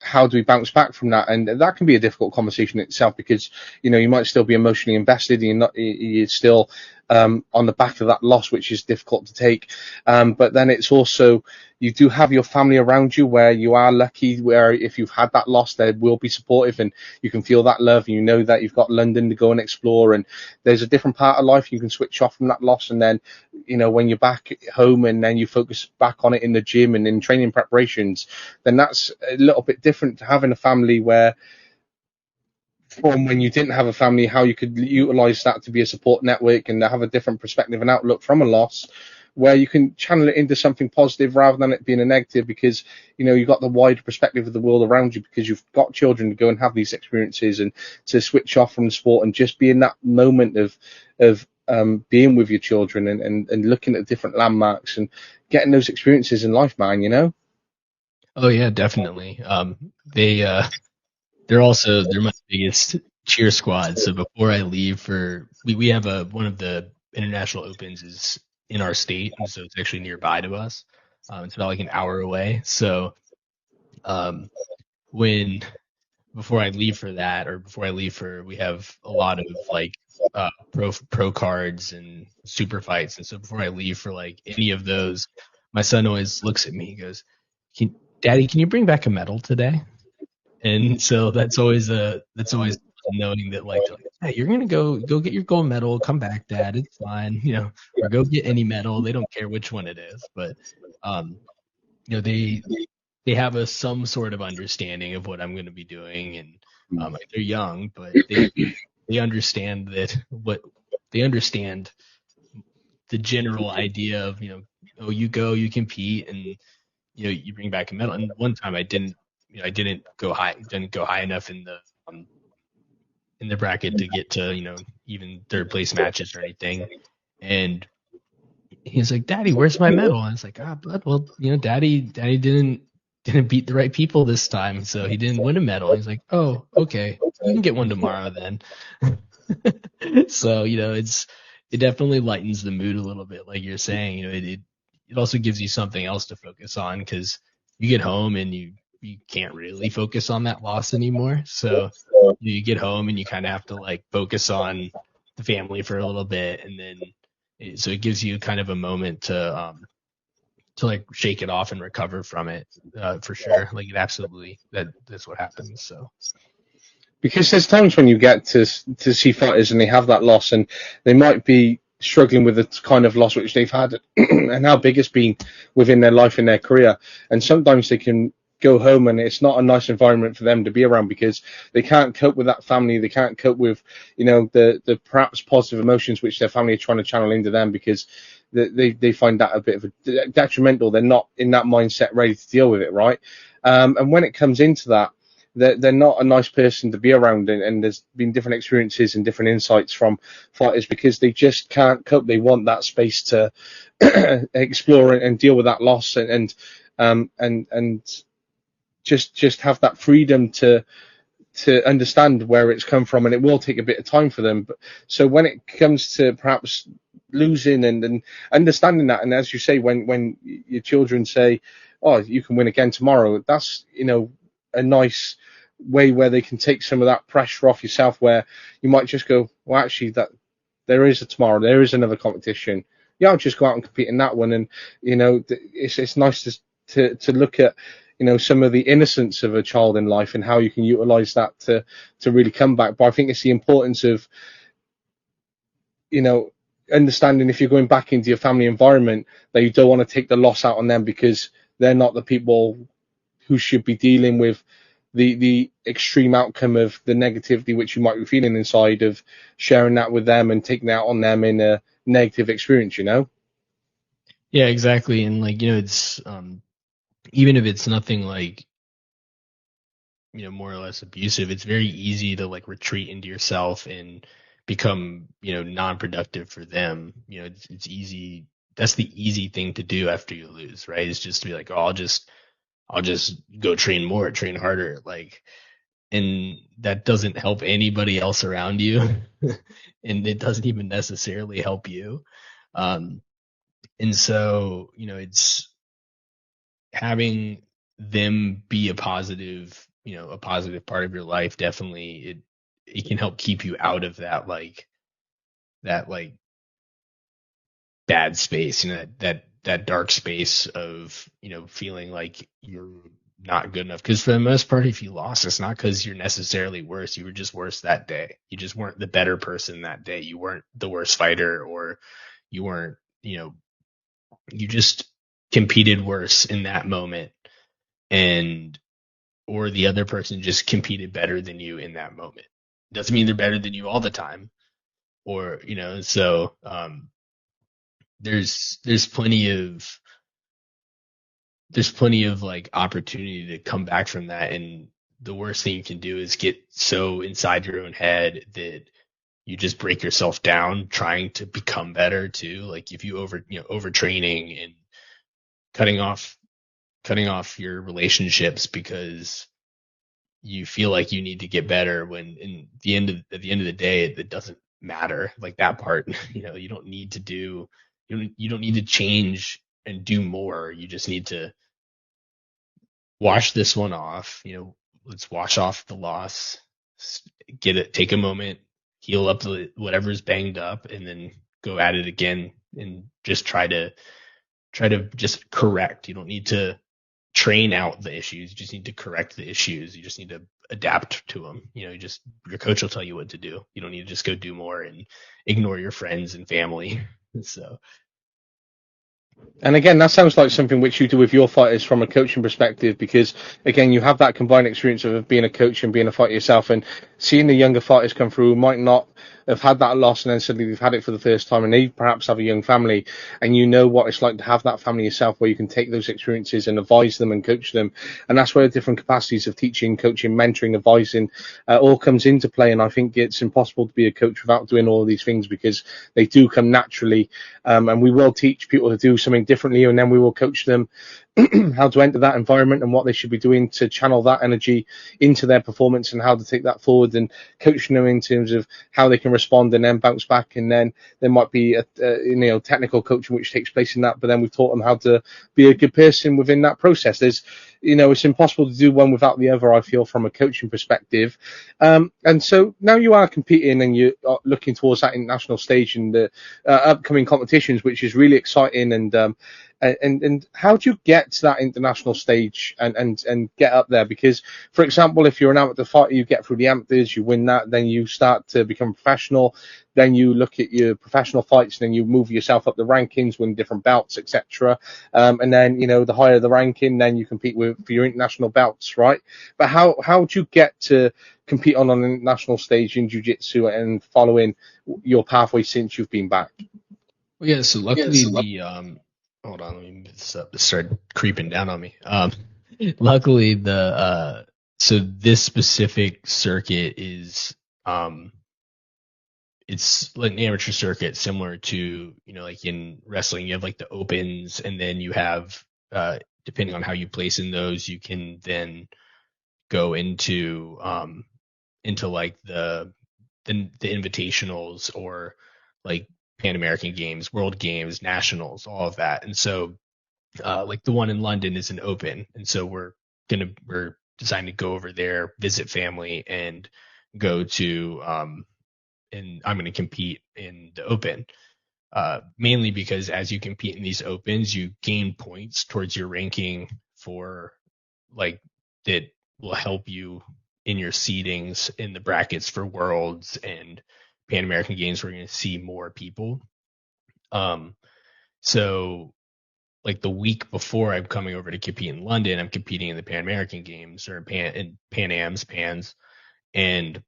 How do we bounce back from that? And that can be a difficult conversation itself, because you might still be emotionally invested, and you're still on the back of that loss, which is difficult to take. But then it's also, you do have your family around you, where you are lucky, where if you've had that loss, they will be supportive and you can feel that love, and you know that you've got London to go and explore, and there's a different part of life you can switch off from that loss. And then when you're back home and then you focus back on it in the gym and in training preparations, then that's a little bit different to having a family, where from when you didn't have a family, how you could utilize that to be a support network and have a different perspective and outlook from a loss, where you can channel it into something positive rather than it being a negative, because you've got the wider perspective of the world around you, because you've got children to go and have these experiences and to switch off from the sport and just be in that moment of being with your children and looking at different landmarks and getting those experiences in life, man. Oh yeah, definitely. They're my biggest cheer squad. So before I leave we have one of the international opens is in our state, and so it's actually nearby to us. It's about like an hour away. So before I leave for that, or before I leave we have a lot of like pro cards and super fights, and so before I leave for like any of those, my son always looks at me. He goes, "Daddy, can you bring back a medal today?" And so that's always knowing that like, hey, you're gonna go get your gold medal, come back, Dad, it's fine, or go get any medal. They don't care which one it is, but they have some sort of understanding of what I'm going to be doing, and they're young, but they understand they understand the general idea of you go, you compete, and you bring back a medal. And one time I didn't go high enough in the bracket to get to even third place matches or anything. And he's like, "Daddy, where's my medal?" And I was like, "Bud, well, Daddy didn't beat the right people this time, so he didn't win a medal." He's like, "Oh, okay, you can get one tomorrow then." So it definitely lightens the mood a little bit, like you're saying. It also gives you something else to focus on, because you get home and you can't really focus on that loss anymore. So you get home and you kind of have to like focus on the family for a little bit, and then so it gives you kind of a moment to like shake it off and recover from it, for sure. Like it absolutely, that's what happens. So because there's times when you get to see fighters and they have that loss, and they might be struggling with the kind of loss which they've had and how big it's been within their life and their career. And sometimes they can go home and it's not a nice environment for them to be around because they can't cope with that family. They can't cope with, the perhaps positive emotions which their family are trying to channel into them, because they find that a bit of a detrimental. They're not in that mindset ready to deal with it, right? And when it comes into that, they're not a nice person to be around, and there's been different experiences and different insights from fighters because they just can't cope. They want that space to explore and deal with that loss and just have that freedom to understand where it's come from, and it will take a bit of time for them. But so when it comes to perhaps losing and understanding that, and as you say, when your children say, "Oh, you can win again tomorrow," that's a nice way where they can take some of that pressure off yourself, where you might just go, well, actually, that there is a tomorrow, there is another competition. Yeah, I'll just go out and compete in that one. And it's nice to look at some of the innocence of a child in life and how you can utilize that to really come back. But I think it's the importance of understanding, if you're going back into your family environment, that you don't want to take the loss out on them, because they're not the people who should be dealing with the extreme outcome of the negativity which you might be feeling inside, of sharing that with them and taking that on them in a negative experience. Yeah, exactly. And it's even if it's nothing more or less abusive, it's very easy to retreat into yourself and become non-productive for them. It's easy. That's the easy thing to do after you lose, right? It's just to be like, oh, I'll just go train more, train harder, and that doesn't help anybody else around you, and it doesn't even necessarily help you. And so it's having them be a positive part of your life. Definitely, it can help keep you out of that that bad space, that dark space of feeling like you're not good enough. Because for the most part, if you lost, it's not because you're necessarily worse. You were just worse that day. You just weren't the better person that day. You weren't the worst fighter, or you weren't you just competed worse in that moment, and or the other person just competed better than you in that moment. Doesn't mean they're better than you all the time, or so there's plenty of opportunity to come back from that. And the worst thing you can do is get so inside your own head that you just break yourself down trying to become better too. Like if you overtraining and cutting off your relationships because you feel like you need to get better, when at the end of the day it doesn't matter. Like that part, you don't need to do you don't need to change and do more. You just need to wash this one off. Let's wash off the loss, take a moment, heal up whatever's banged up, and then go at it again and just try to just correct. You don't need to train out the issues. You just need to correct the issues. You just need to adapt to them. Your coach will tell you what to do. You don't need to just go do more and ignore your friends and family. So. And again, that sounds like something which you do with your fighters from a coaching perspective, because again, you have that combined experience of being a coach and being a fighter yourself, and seeing the younger fighters come through who might not have had that loss, and then suddenly they've had it for the first time, and they perhaps have a young family, and what it's like to have that family yourself, where you can take those experiences and advise them and coach them. And that's where different capacities of teaching, coaching, mentoring, advising all comes into play. And I think it's impossible to be a coach without doing all of these things, because they do come naturally. And we will teach people to do something differently, and then we will coach them how to enter that environment and what they should be doing to channel that energy into their performance, and how to take that forward, and coaching them in terms of how they can respond and then bounce back. And then there might be technical coaching which takes place in that, but then we've taught them how to be a good person within that process. There's it's impossible to do one without the other, I feel, from a coaching perspective. And so now you are competing and you are looking towards that international stage in the upcoming competitions, which is really exciting. And how do you get to that international stage and get up there? Because, for example, if you're an amateur fighter, you get through the amateurs, you win that, then you start to become professional. Then you look at your professional fights, and then you move yourself up the rankings, win different belts, etc. And then the higher the ranking, then you compete for your international belts, right? But how do you get to compete on an international stage in jiu-jitsu and following your pathway since you've been back? Well, yeah, so luckily hold on, let me move this up. This started creeping down on me. Luckily so this specific circuit is it's like an amateur circuit similar to, like in wrestling, you have like the opens, and then you have depending on how you place in those, you can then go into like the invitationals, or like Pan American Games, World Games, Nationals, all of that. And so like the one in London is an open, and so we're deciding to go over there, visit family, and go to and I'm going to compete in the open. Mainly because as you compete in these opens, you gain points towards your ranking for like that will help you in your seedings in the brackets for Worlds and Pan American Games. We're going to see more people. So like the week before I'm coming over to compete in London, I'm competing in the Pan American Games, or Pan Ams, Pans, and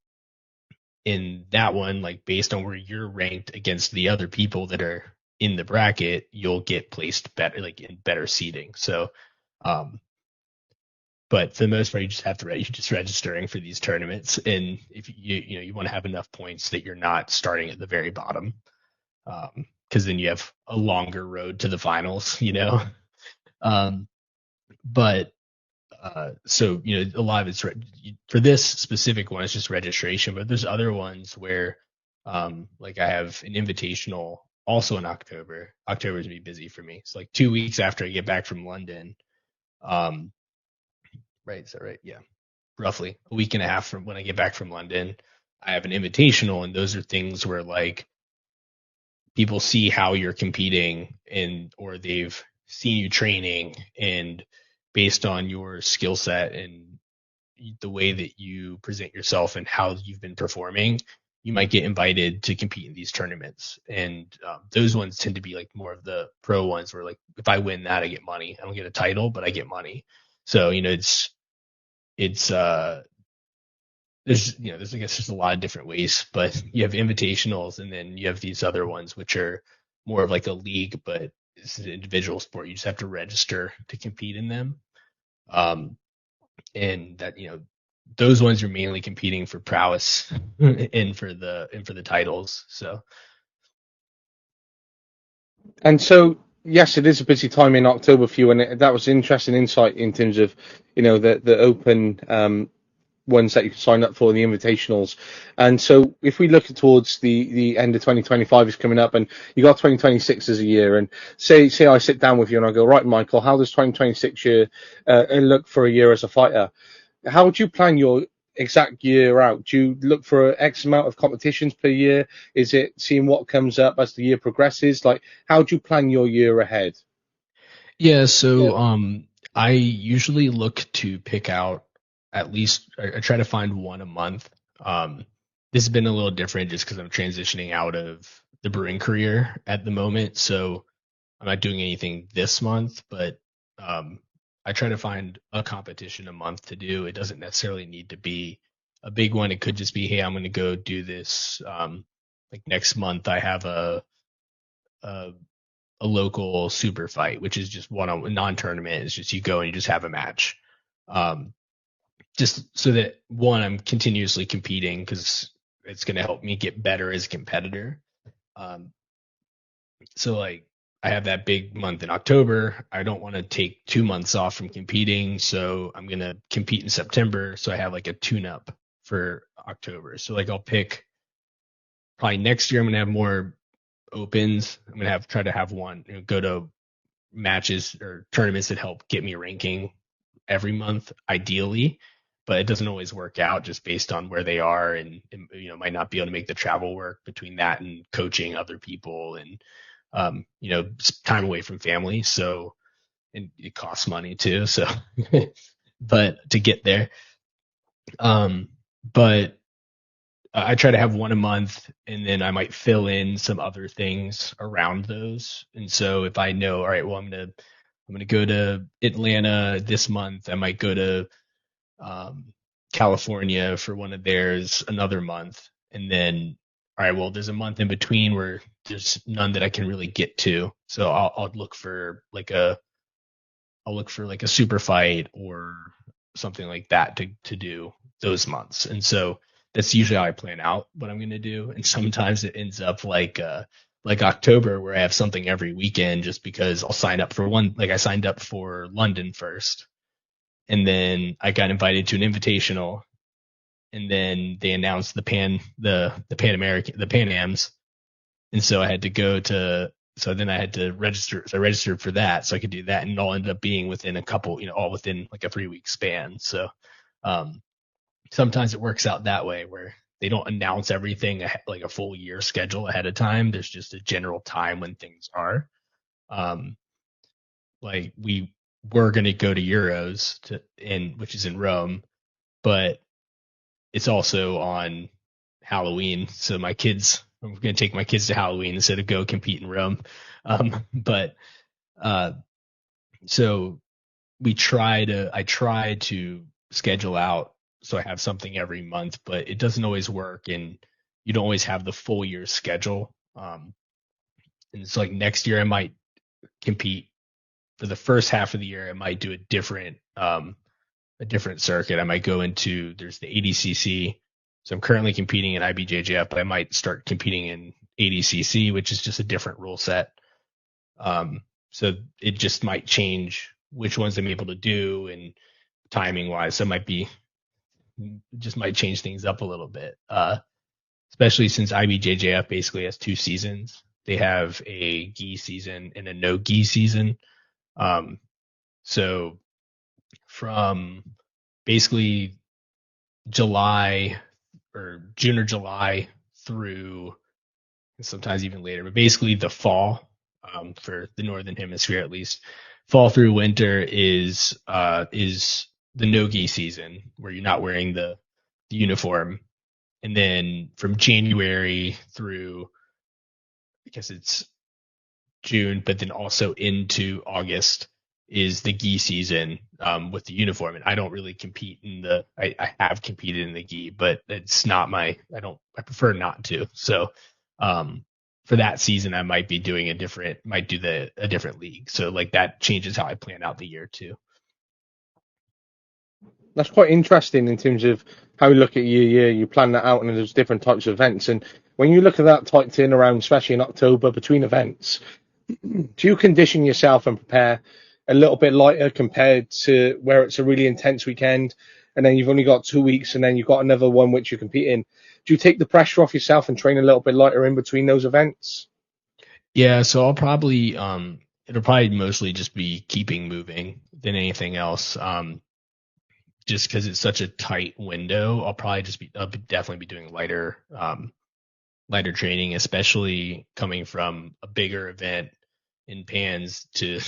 in that one, like based on where you're ranked against the other people that are in the bracket, you'll get placed better, like in better seating. So, but for the most part, you just have to you're just registering for these tournaments, and if you want to have enough points that you're not starting at the very bottom, because then you have a longer road to the finals, Um, but so a lot of it's for this specific one, it's just registration. But there's other ones where, like I have an invitational also in October. October's gonna be busy for me. It's like 2 weeks after I get back from London. Right? Is that right? Yeah, roughly a week and a half from when I get back from London. I have an invitational, and those are things where like people see how you're competing, and or they've seen you training, and based on your skill set and the way that you present yourself and how you've been performing, you might get invited to compete in these tournaments. And those ones tend to be like more of the pro ones, where like if I win that, I get money. I don't get a title, but I get money. So it's there's I guess there's a lot of different ways, but you have invitationals, and then you have these other ones which are more of like a league, but it's an individual sport. You just have to register to compete in them. And that those ones are mainly competing for prowess and for the titles. So And so, yes, it is a busy time in October for you, and that was interesting insight in terms of, the open ones that you can sign up for, the invitationals. And so, if we look towards the end of 2025 is coming up, and you got 2026 as a year, and say I sit down with you and I go, right, Michael, how does 2026 year look for a year as a fighter? How would you plan your exact year out? Do you look for X amount of competitions per year? Is it seeing what comes up as the year progresses? Like, how do you plan your year ahead? yeah, so I usually look to pick out at least I try to find one a month. This has been a little different just because I'm transitioning out of the brewing career at the moment. So I'm not doing anything this month, but I try to find a competition a month to do. It doesn't necessarily need to be a big one. It could just be, hey, I'm going to go do this. Like next month, I have a a local super fight, which is just one on non-tournament. It's just you go and you just have a match. Um, just so that one, I'm continuously competing because it's going to help me get better as a competitor. Um, so like I have that big month in October. I don't want to take 2 months off from competing, so I'm gonna compete in September. So I have like a tune-up for October. So like I'll pick probably next year. I'm gonna have more opens. I'm gonna try to have one go to matches or tournaments that help get me ranking every month ideally, but it doesn't always work out just based on where they are, and might not be able to make the travel work between that and coaching other people, and time away from family. So, and it costs money too. So, but to get there, um, but I try to have one a month, and then I might fill in some other things around those. And so if I know, all right, well, I'm gonna go to Atlanta this month. I might go to um, California for one of theirs another month, and then all right, well, there's a month in between where there's none that I can really get to. So I'll look for like a super fight or something like that to do those months. And so that's usually how I plan out what I'm going to do. And sometimes it ends up like October where I have something every weekend just because I'll sign up for one. Like I signed up for London first, and then I got invited to an invitational, and then they announced the Pan American, the Pan Ams, and so I had to go to. So then I had to register. So I registered for that, so I could do that, and it all ended up being within a couple, all within like a 3 week span. So um, sometimes it works out that way where they don't announce everything like a full year schedule ahead of time. There's just a general time when things are. Um, like we were going to go to Euros which is in Rome, but it's also on Halloween. So I'm going to take my kids to Halloween instead of go compete in Rome. But uh, so I try to schedule out so I have something every month, but it doesn't always work, and you don't always have the full year schedule. And it's like next year I might compete for the first half of the year. I might do a different circuit. I might go into there's the ADCC. So I'm currently competing in IBJJF, but I might start competing in ADCC, which is just a different rule set. So it just might change which ones I'm able to do and timing wise. So it might change things up a little bit. Especially since IBJJF basically has 2 seasons. They have a gi season and a no gi season. Um, so from basically July or June or July through sometimes even later, but basically the fall, for the northern hemisphere at least, fall through winter is the no-gi season where you're not wearing the uniform, and then from January through I guess it's June, but then also into August is the gi season, with the uniform. And I don't really compete in I have competed in the gi, but it's not I prefer not to. So, for that season, I might be doing a different league. So like that changes how I plan out the year too. That's quite interesting in terms of how you look at your year. You plan that out, and there's different types of events. And when you look at that tight turnaround, especially in October between events, do you condition yourself and prepare a little bit lighter compared to where it's a really intense weekend, and then you've only got 2 weeks, and then you've got another one which you compete in? Do you take the pressure off yourself and train a little bit lighter in between those events? Yeah, so it'll probably mostly just be keeping moving than anything else. Just because it's such a tight window, I'll definitely be doing lighter training, especially coming from a bigger event in Pans to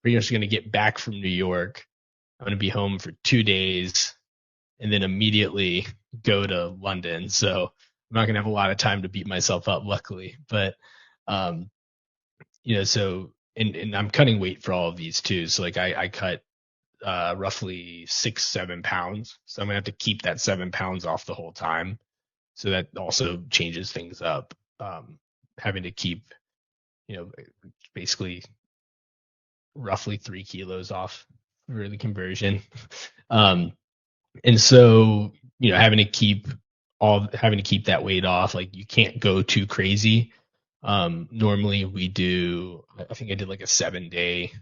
pretty much going to get back from New York. I'm going to be home for 2 days and then immediately go to London. So I'm not going to have a lot of time to beat myself up, luckily. But, um, and I'm cutting weight for all of these too. So like I cut roughly 6-7 pounds. So I'm going to have to keep that 7 pounds off the whole time. So that also changes things up. Having to keep, basically roughly 3 kilos off for the conversion. Um, and so, having to keep that weight off, like you can't go too crazy. Normally I think I did like a 7-day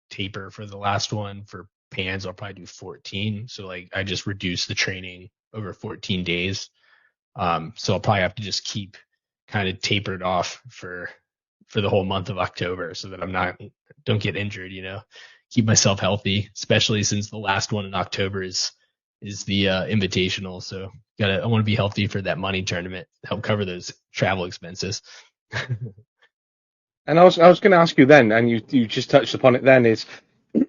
taper for the last one. For Pans, I'll probably do 14. So like I just reduced the training over 14 days. So I'll probably have to just keep kind of tapered off for the whole month of October so that don't get injured, keep myself healthy, especially since the last one in October is the invitational. So I want to be healthy for that money tournament, help cover those travel expenses. And I was going to ask you then, and you just touched upon it then, is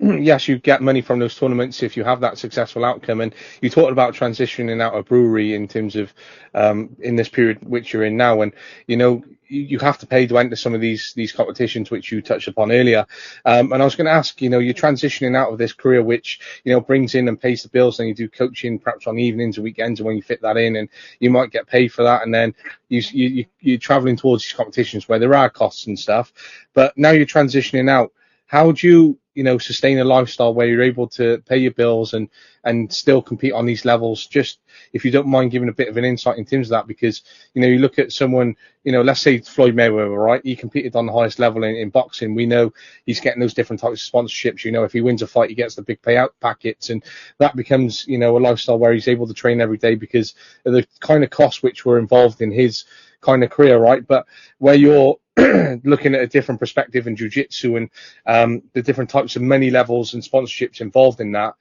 yes, you get money from those tournaments if you have that successful outcome. And you talked about transitioning out of brewery in terms of in this period which you're in now, and you have to pay to enter some of these competitions which you touched upon earlier. And I was going to ask, you're transitioning out of this career which brings in and pays the bills, and you do coaching perhaps on evenings and weekends, and when you fit that in, and you might get paid for that, and then you're traveling towards these competitions where there are costs and stuff. But now you're transitioning out. How do you sustain a lifestyle where you're able to pay your bills and still compete on these levels? Just if you don't mind giving a bit of an insight in terms of that, because you look at someone, let's say Floyd Mayweather, right? He competed on the highest level in boxing. We know he's getting those different types of sponsorships. If he wins a fight, he gets the big payout packets, and that becomes a lifestyle where he's able to train every day because of the kind of costs which were involved in his kind of career, right? But where you're looking at a different perspective in jiu-jitsu and the different types of money levels and sponsorships involved in that,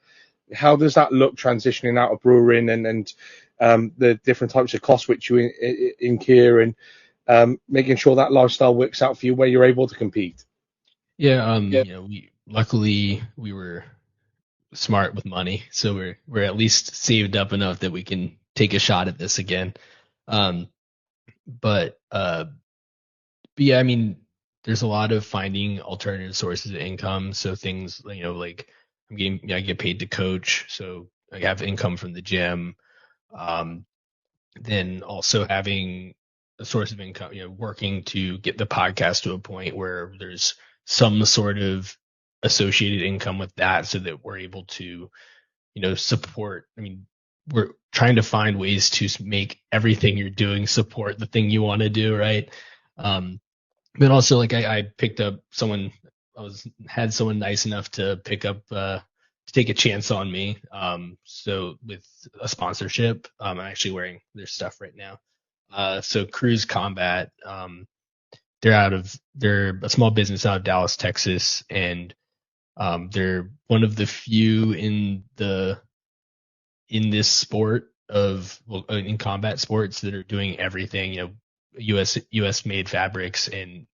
how does that look transitioning out of brewing and the different types of costs which you incur, and making sure that lifestyle works out for you where you're able to compete? Yeah, luckily we were smart with money, so we're at least saved up enough that we can take a shot at this again. But yeah, I mean, there's a lot of finding alternative sources of income. So things, like I get paid to coach, so I have income from the gym. Um, then also having a source of income, working to get the podcast to a point where there's some sort of associated income with that, so that we're able to, support. I mean, we're trying to find ways to make everything you're doing support the thing you want to do, right? But also, like, I picked up someone. Had someone nice enough to pick up to take a chance on me. So with a sponsorship, I'm actually wearing their stuff right now. So Cruise Combat, they're a small business out of Dallas, Texas, and they're one of the few in this sport in combat sports that are doing everything. U.S. made fabrics and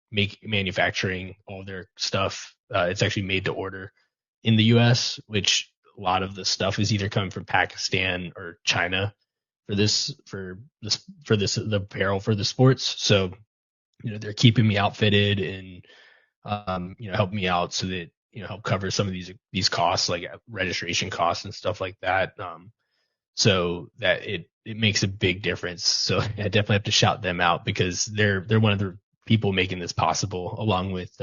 manufacturing all their stuff. It's actually made to order in the U.S., which a lot of the stuff is either coming from Pakistan or China for the apparel for the sports. So they're keeping me outfitted and helping me out so that help cover some of these costs, like registration costs and stuff like that. So that it makes a big difference. So I definitely have to shout them out because they're one of the people making this possible, along with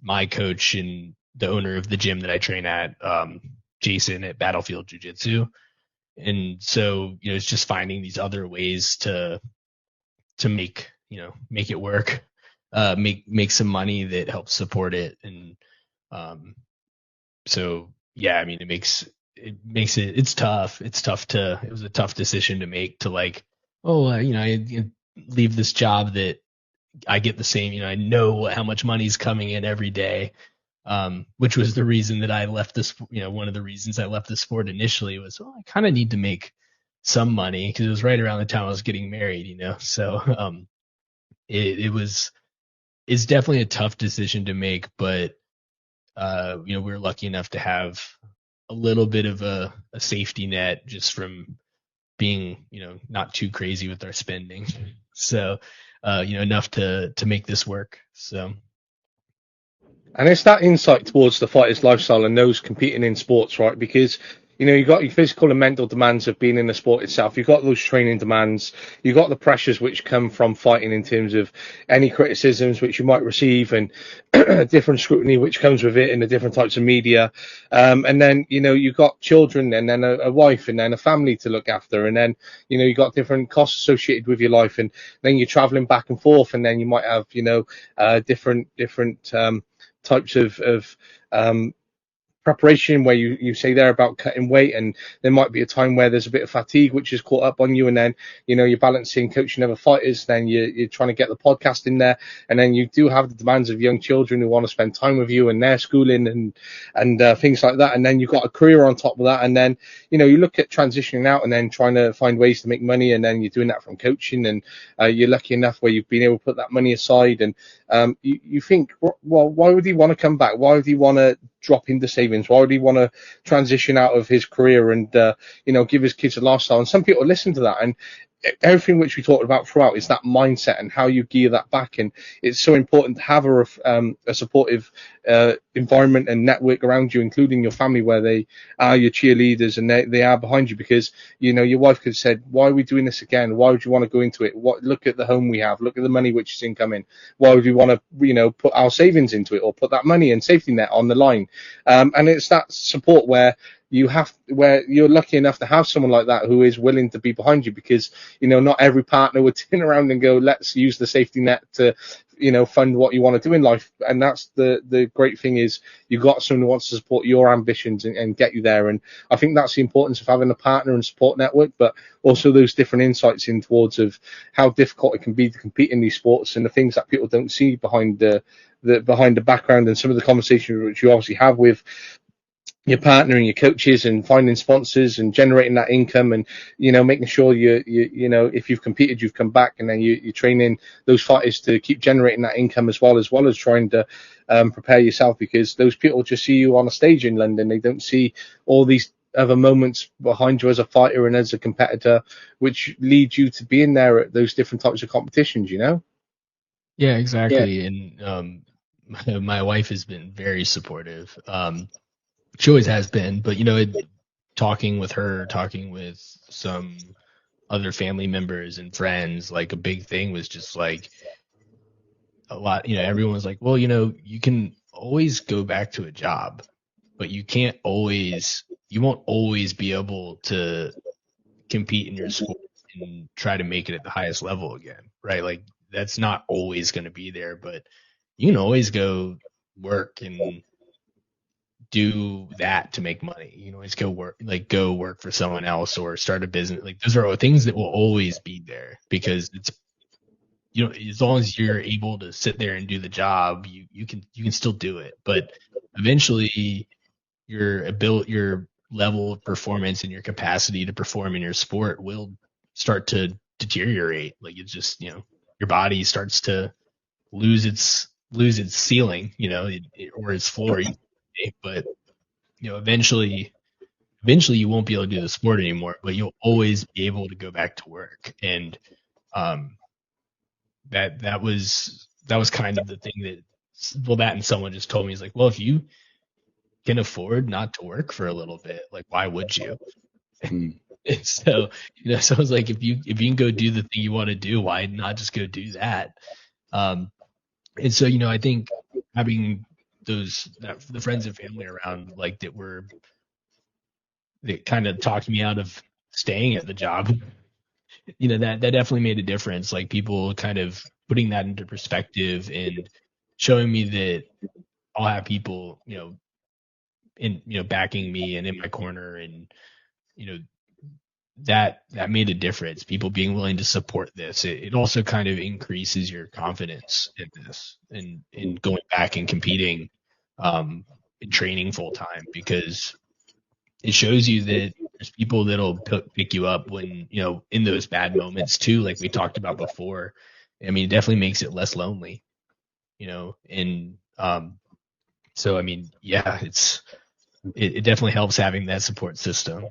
my coach and the owner of the gym that I train at, Jason at Battlefield Jiu-Jitsu. And so it's just finding these other ways to make it work, make some money that helps support it. And so yeah, I mean, it's tough. It was a tough decision to make, to like, I leave this job that I get the same, I know how much money's coming in every day. Which was the reason that I left this, one of the reasons I left the sport initially was, I kind of need to make some money because it was right around the time I was getting married, so, it's definitely a tough decision to make, but, we were lucky enough to have a little bit of a safety net just from being, not too crazy with our spending. So, enough to make this work. So. And it's that insight towards the fighter's lifestyle and those competing in sports, right? Because, you've got your physical and mental demands of being in the sport itself. You've got those training demands. You've got the pressures which come from fighting in terms of any criticisms which you might receive and different scrutiny which comes with it in the different types of media. And then, you've got children and then a wife and then a family to look after. And then, you've got different costs associated with your life. And then you're traveling back and forth. And then you might have, different types of preparation where you say there about cutting weight, and there might be a time where there's a bit of fatigue which is caught up on you, and then you're balancing coaching other fighters, then you're trying to get the podcast in there, and then you do have the demands of young children who want to spend time with you and their schooling and things like that, and then you've got a career on top of that, and then you look at transitioning out and then trying to find ways to make money, and then you're doing that from coaching, and you're lucky enough where you've been able to put that money aside, and you think, well, why would he want to come back? Why would he want to drop into savings? Why would he want to transition out of his career and give his kids a lifestyle? And some people listen to that, and everything which we talked about throughout is that mindset and how you gear that back. And it's so important to have a supportive environment and network around you, including your family, where they are your cheerleaders and they are behind you, because your wife could have said, why are we doing this again? Why would you want to go into it? Look at the home we have, look at the money which is incoming. Why would we want to put our savings into it, or put that money and safety net on the line? And it's that support where you're lucky enough to have someone like that who is willing to be behind you, because not every partner would turn around and go, let's use the safety net to fund what you want to do in life. And that's the great thing, is you've got someone who wants to support your ambitions and get you there. And I think that's the importance of having a partner and support network, but also those different insights in towards of how difficult it can be to compete in these sports, and the things that people don't see behind the background, and some of the conversations which you obviously have with your partner and your coaches, and finding sponsors and generating that income, and making sure you if you've competed, you've come back, and then you're training those fighters to keep generating that income as well as trying to prepare yourself, because those people just see you on a stage in London. They don't see all these other moments behind you as a fighter and as a competitor, which lead you to being there at those different types of competitions. Yeah, exactly. And my wife has been very supportive. She always has been, but talking with her, talking with some other family members and friends, like a big thing was just like a lot, everyone was like, well, you can always go back to a job, but you won't always be able to compete in your sport and try to make it at the highest level again, right? Like that's not always going to be there, but you can always go work and do that to make money. You can always go work for someone else or start a business. Like those are things that will always be there, because it's, as long as you're able to sit there and do the job, you can still do it. But eventually your level of performance and your capacity to perform in your sport will start to deteriorate. Like it's just, your body starts to lose its ceiling, or its floor. But eventually you won't be able to do the sport anymore, but you'll always be able to go back to work. And that was kind of the thing that and someone just told me, is like, well, if you can afford not to work for a little bit, like why would you? And so so I was like, if you can go do the thing you want to do, why not just go do that? And so I think having the friends and family around, like that kind of talked me out of staying at the job, that definitely made a difference. Like people kind of putting that into perspective and showing me that I'll have people backing me and in my corner, and that made a difference. People being willing to support this, it also kind of increases your confidence in this, and in going back and competing, and training full time, because it shows you that there's people that'll pick you up when in those bad moments too, like we talked about before. I mean, it definitely makes it less lonely, and so I mean, yeah, it definitely helps having that support system.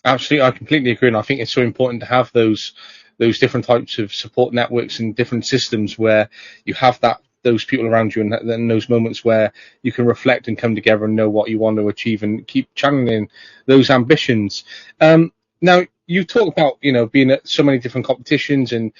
Absolutely, I completely agree, and I think it's so important to have those different types of support networks and different systems where you have those people around you, and then those moments where you can reflect and come together and know what you want to achieve and keep channeling those ambitions. Now, you talk about being at so many different competitions and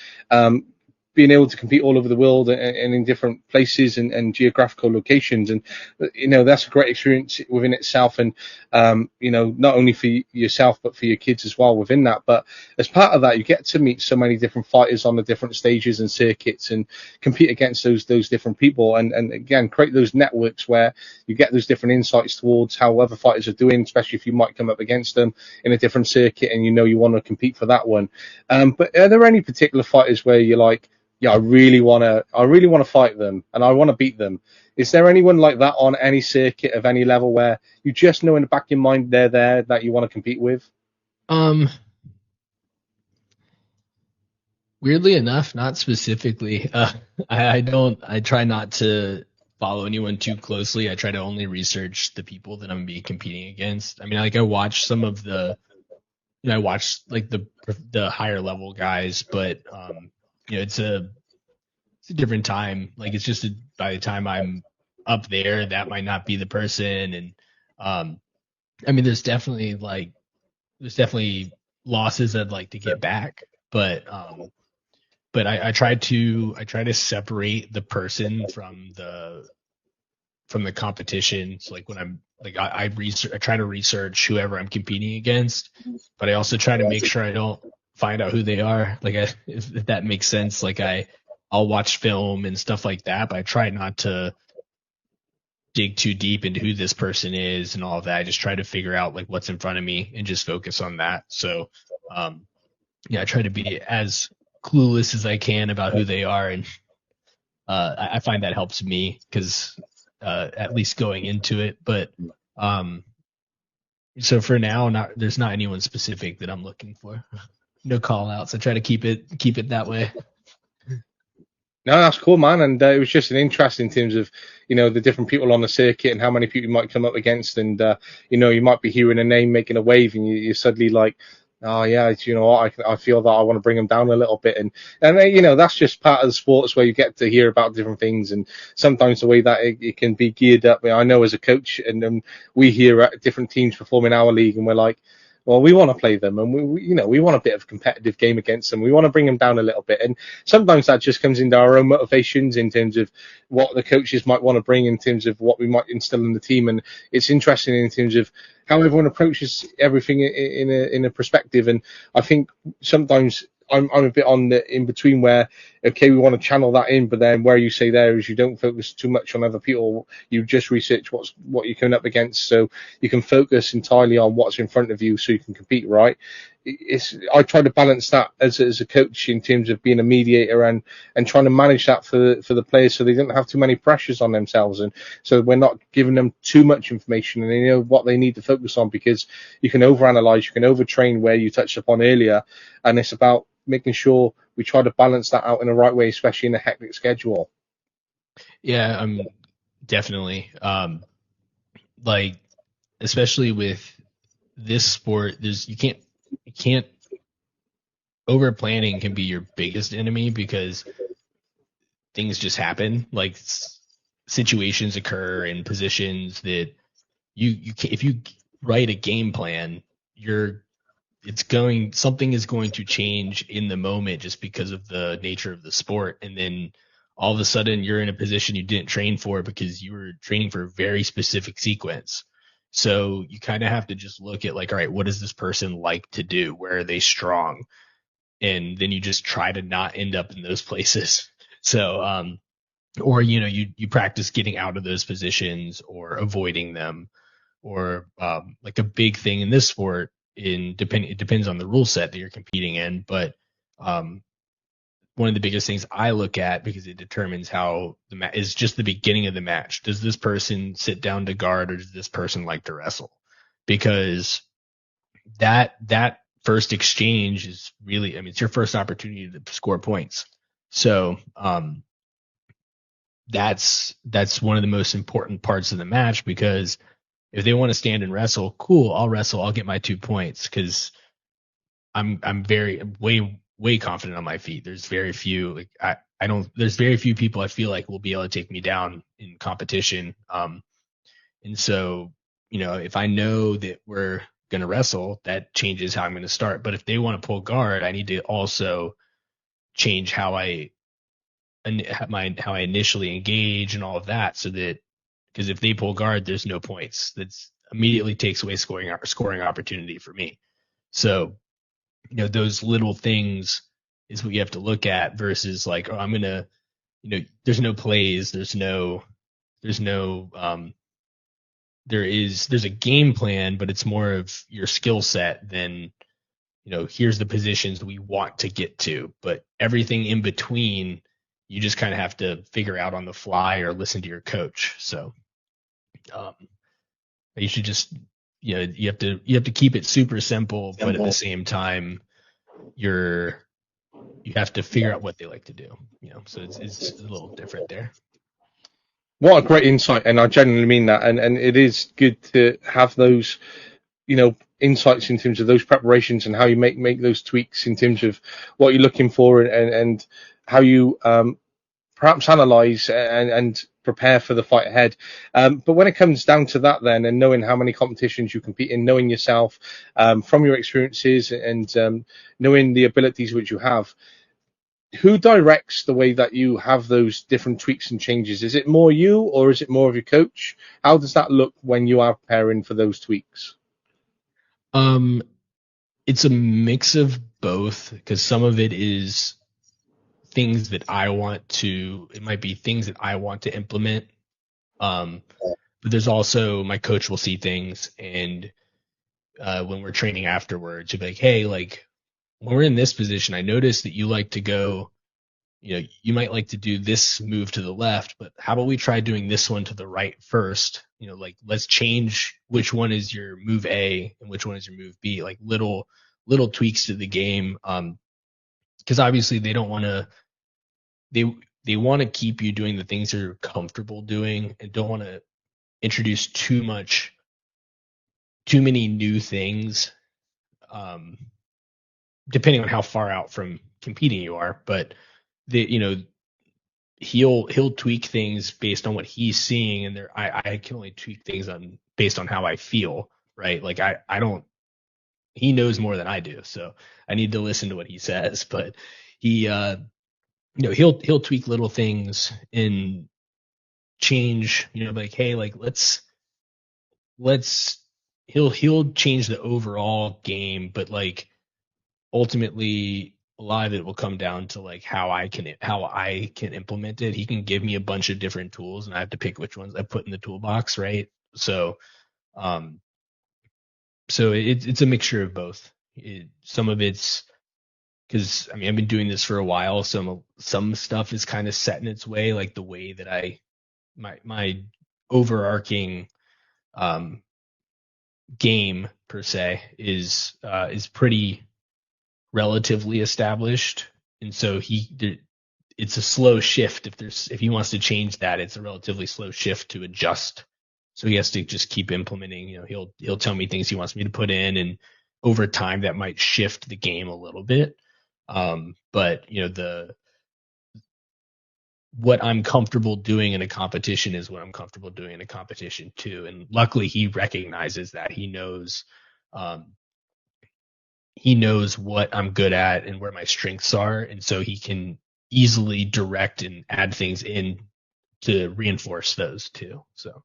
being able to compete all over the world and in different places and geographical locations. And, that's a great experience within itself. And, not only for yourself, but for your kids as well within that. But as part of that, you get to meet so many different fighters on the different stages and circuits and compete against those different people. And again, create those networks where you get those different insights towards how other fighters are doing, especially if you might come up against them in a different circuit and you want to compete for that one. But are there any particular fighters where you're like, yeah, I really want to fight them and I want to beat them? Is there anyone like that on any circuit of any level where you just know in the back of your mind they're there that you want to compete with? Um, Weirdly enough, not specifically. I don't. I try not to follow anyone too closely. I try to only research the people that I'm gonna be competing against. I mean, like I watch some of the, I watch like the higher level guys, but it's a different time. Like it's just by the time I'm up there, that might not be the person. And um, I mean, there's definitely losses I'd like to get back, but I try to separate the person from the competition. So like when I'm like I try to research whoever I'm competing against, but I also try to make sure I don't find out who they are. Like if that makes sense. Like I'll watch film and stuff like that, but I try not to dig too deep into who this person is and all of that. I just try to figure out like what's in front of me and just focus on that. So um yeah, I try to be as clueless as I can about who they are, and I find that helps me because at least going into it. But um, so for now, there's not anyone specific that I'm looking for. No call outs. I try to keep it that way. No, that's cool, man. And it was just an interest in terms of, the different people on the circuit and how many people you might come up against. And, you might be hearing a name making a wave and you're suddenly like, oh, yeah, you know what? I feel that I want to bring them down a little bit. And that's just part of the sports where you get to hear about different things. And sometimes the way that it can be geared up. I know as a coach, and we hear at different teams perform in our league and we're like, well, we want to play them, and we want a bit of a competitive game against them. We want to bring them down a little bit, and sometimes that just comes into our own motivations in terms of what the coaches might want to bring, in terms of what we might instill in the team, and it's interesting in terms of how everyone approaches everything in a perspective. And I think sometimes I'm a bit on the in between where, okay, we want to channel that in, but then where you say there is you don't focus too much on other people. You just research what you're coming up against, so you can focus entirely on what's in front of you, so you can compete. Right? I try to balance that as a coach in terms of being a mediator and trying to manage that for the players, so they don't have too many pressures on themselves, and so we're not giving them too much information, and they know what they need to focus on, because you can overanalyze, you can overtrain, where you touched upon earlier, and it's about making sure we try to balance that out in the right way, especially in a hectic schedule. Yeah, definitely. Like especially with this sport, you can't over planning can be your biggest enemy because things just happen. Like situations occur in positions that if you write a game plan, something is going to change in the moment just because of the nature of the sport, and then all of a sudden you're in a position you didn't train for because you were training for a very specific sequence. So you kind of have to just look at like, all right, what does this person like to do? Where are they strong? And then you just try to not end up in those places. So or you practice getting out of those positions or avoiding them, or like a big thing in this sport, it depends on the rule set that you're competing in, but um, one of the biggest things I look at, because it determines how the match is, just the beginning of the match. Does this person sit down to guard, or does this person like to wrestle? Because that first exchange is really, I mean, it's your first opportunity to score points. So that's one of the most important parts of the match, because if they want to stand and wrestle, cool, I'll wrestle, I'll get my 2 points, because I'm very way confident on my feet. There's very few I don't there's very few people I feel like will be able to take me down in competition. And so, if I know that we're gonna wrestle, that changes how I'm gonna start. But if they want to pull guard, I need to also change how I how I initially engage and all of that, so that because if they pull guard, there's no points. That's immediately takes away scoring opportunity for me. So those little things is what you have to look at versus like, oh, I'm gonna, there's no plays, there's no there's a game plan, but it's more of your skill set than here's the positions we want to get to, but everything in between you just kind of have to figure out on the fly or listen to your coach. So um, you should just you have to keep it super simple, but at the same time you have to figure out what they like to do. So it's a little different there. What a great insight, and I genuinely mean that. And it is good to have those, insights in terms of those preparations and how you make those tweaks in terms of what you're looking for and how you perhaps analyze and prepare for the fight ahead. But when it comes down to that, then, and knowing how many competitions you compete in, knowing yourself from your experiences and knowing the abilities which you have, who directs the way that you have those different tweaks and changes? Is it more you, or is it more of your coach? How does that look when you are preparing for those tweaks? It's a mix of both, because some of it is things that it might be things that I want to implement. But there's also my coach will see things, and when we're training afterwards, he'll be like, hey, like when we're in this position, I noticed that you like to go, you might like to do this move to the left, but how about we try doing this one to the right first? Like let's change which one is your move A and which one is your move B, like little tweaks to the game. Because obviously they don't want to, they want to keep you doing the things you're comfortable doing and don't want to introduce too many new things, depending on how far out from competing you are. But he'll tweak things based on what he's seeing, and I can only tweak things based on how I feel, right? Like I don't, he knows more than I do, so I need to listen to what he says. But he he'll tweak little things and change, like, hey, like let's he'll change the overall game, but like ultimately a lot of it will come down to like how I can implement it. He can give me a bunch of different tools and I have to pick which ones I put in the toolbox, right? So it's a mixture of both. Some of it's because I've been doing this for a while, so some stuff is kind of set in its way, like the way that my overarching game per se is pretty relatively established, and so it's a slow shift. If he wants to change that, it's a relatively slow shift to adjust. So he has to just keep implementing. He'll tell me things he wants me to put in, and over time that might shift the game a little bit. But what I'm comfortable doing in a competition is what I'm comfortable doing in a competition too. And luckily he recognizes that. He knows what I'm good at and where my strengths are. And so he can easily direct and add things in to reinforce those too. So.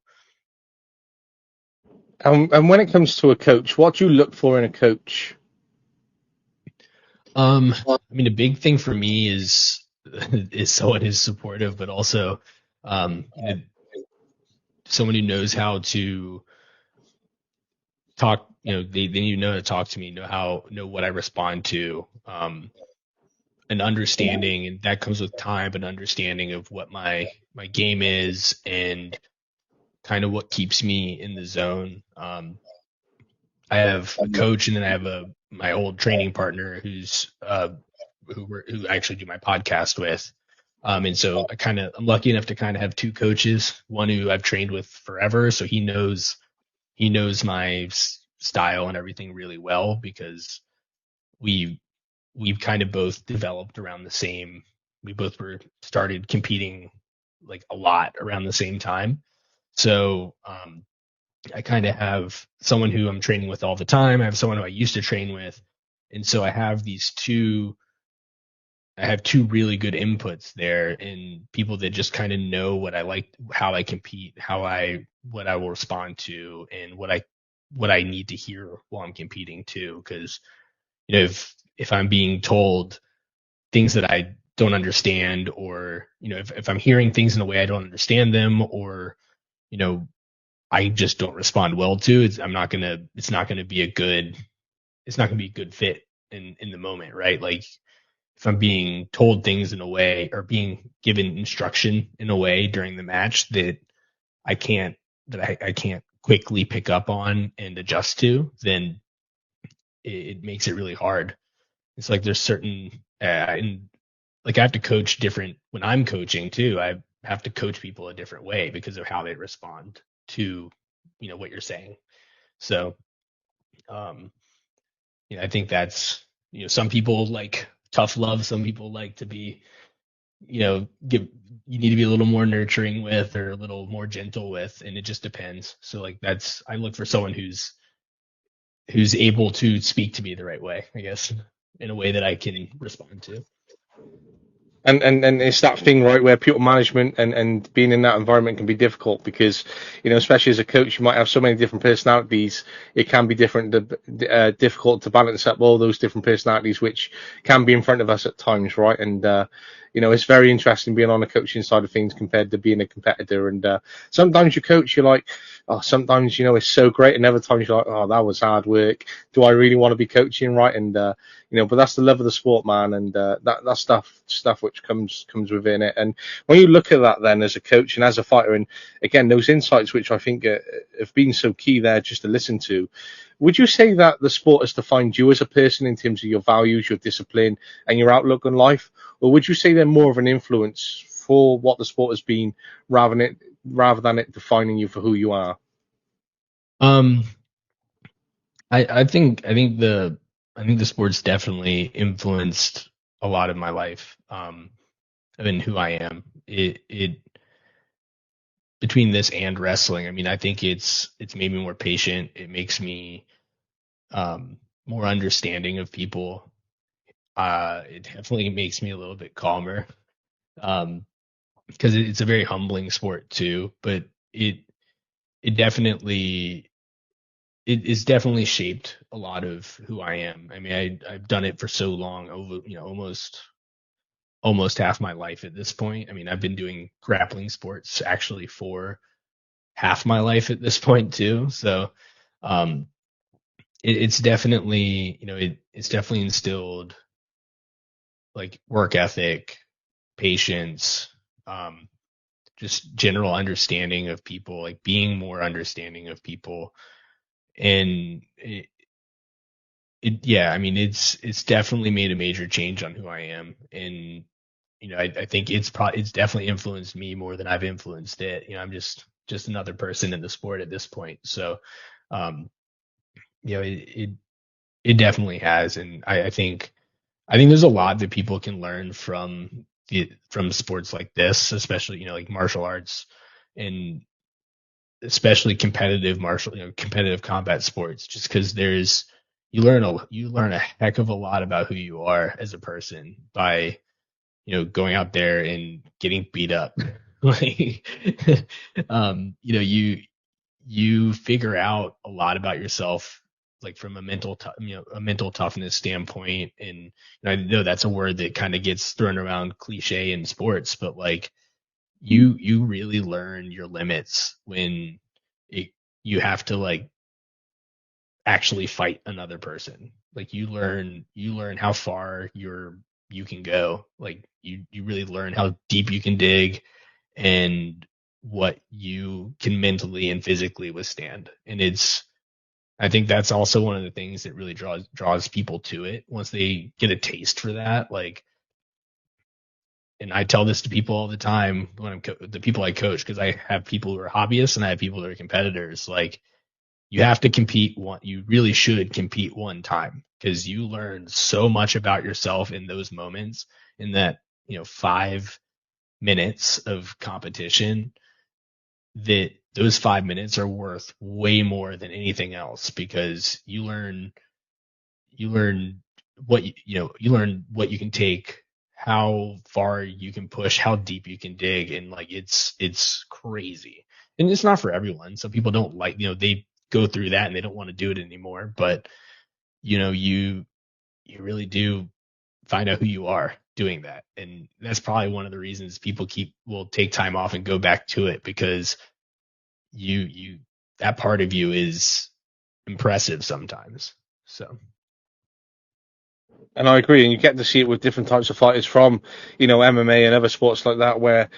And when it comes to a coach, what do you look for in a coach? A big thing for me is someone who's supportive, but also someone who knows how to talk. They need to know how to talk to me, know what I respond to, an understanding, and that comes with time, an understanding of what my game is and kind of what keeps me in the zone. I have a coach, and then I have my old training partner who I actually do my podcast with. And so I'm lucky enough to kind of have two coaches, one who I've trained with forever. So he knows my style and everything really well, because we've kind of both developed around the same. We both started competing like a lot around the same time. So, I kind of have someone who I'm training with all the time. I have someone who I used to train with. And so I have these two I have two really good inputs there, and people that just kind of know what I like, how I compete, what I will respond to, and what I need to hear while I'm competing too. Because if I'm being told things that I don't understand, or if I'm hearing things in a way I don't understand them, or you know I just don't respond well to, it's not gonna be a good fit in the moment, right? Like if I'm being told things in a way or being given instruction in a way during the match that I can't I can't quickly pick up on and adjust to, then it makes it really hard. It's like there's certain and like I have to coach different when I'm coaching too. I have to coach people a different way because of how they respond to what you're saying. So um, I think that's some people like tough love, some people like to be give you need to be a little more nurturing with or a little more gentle with, and it just depends. So like that's I look for someone who's able to speak to me the right way, I guess, in a way that I can respond to. And it's that thing, right, where people management and being in that environment can be difficult because, especially as a coach, you might have so many different personalities. It can be difficult to balance up all those different personalities, which can be in front of us at times, right? And, it's very interesting being on the coaching side of things compared to being a competitor. And sometimes you coach, you're like, oh, sometimes, it's so great. And other times you're like, oh, that was hard work. Do I really want to be coaching, right? And, but that's the love of the sport, man, and that's stuff which comes within it. And when you look at that, then as a coach and as a fighter, and again those insights which I think have been so key there just to listen to, would you say that the sport has defined you as a person in terms of your values, your discipline, and your outlook on life, or would you say they're more of an influence for what the sport has been rather than it defining you for who you are? Um, I think the sports definitely influenced a lot of my life. And who I am. It between this and wrestling, I mean, I think it's made me more patient. It makes me more understanding of people. It definitely makes me a little bit calmer. Um, because it's a very humbling sport too, but it it definitely it is definitely shaped a lot of who I am. I mean, I've done it for so long, over almost half my life at this point. I mean, I've been doing grappling sports actually for half my life at this point too. So um, it's definitely it's definitely instilled like work ethic, patience, um, just general understanding of people, like being more understanding of people, and yeah, I mean it's definitely made a major change on who I am, and I think it's definitely influenced me more than I've influenced it. I'm just another person in the sport at this point. So, um, it definitely has, and I think there's a lot that people can learn from sports like this, especially like martial arts, and especially competitive combat sports, just because you learn a heck of a lot about who you are as a person by going out there and getting beat up. Like, you figure out a lot about yourself, like from a mental toughness standpoint. And I know that's a word that kind of gets thrown around cliche in sports, but like you really learn your limits when it, you have to like actually fight another person. Like you learn how far you can go. Like you really learn how deep you can dig and what you can mentally and physically withstand. And I think that's also one of the things that really draws people to it once they get a taste for that. Like, and I tell this to people all the time when the people I coach, because I have people who are hobbyists and I have people who are competitors. Like, you have to compete you really should compete one time, because you learn so much about yourself in those moments, in that 5 minutes of competition, that those 5 minutes are worth way more than anything else, because you learn what you learn what you can take, how far you can push, how deep you can dig, and like it's crazy. And it's not for everyone. Some people don't like, they go through that and they don't want to do it anymore. But you really do find out who you are doing that. And that's probably one of the reasons people will take time off and go back to it, because you that part of you is impressive sometimes. So And I agree, and you get to see it with different types of fighters from, MMA and other sports like that, where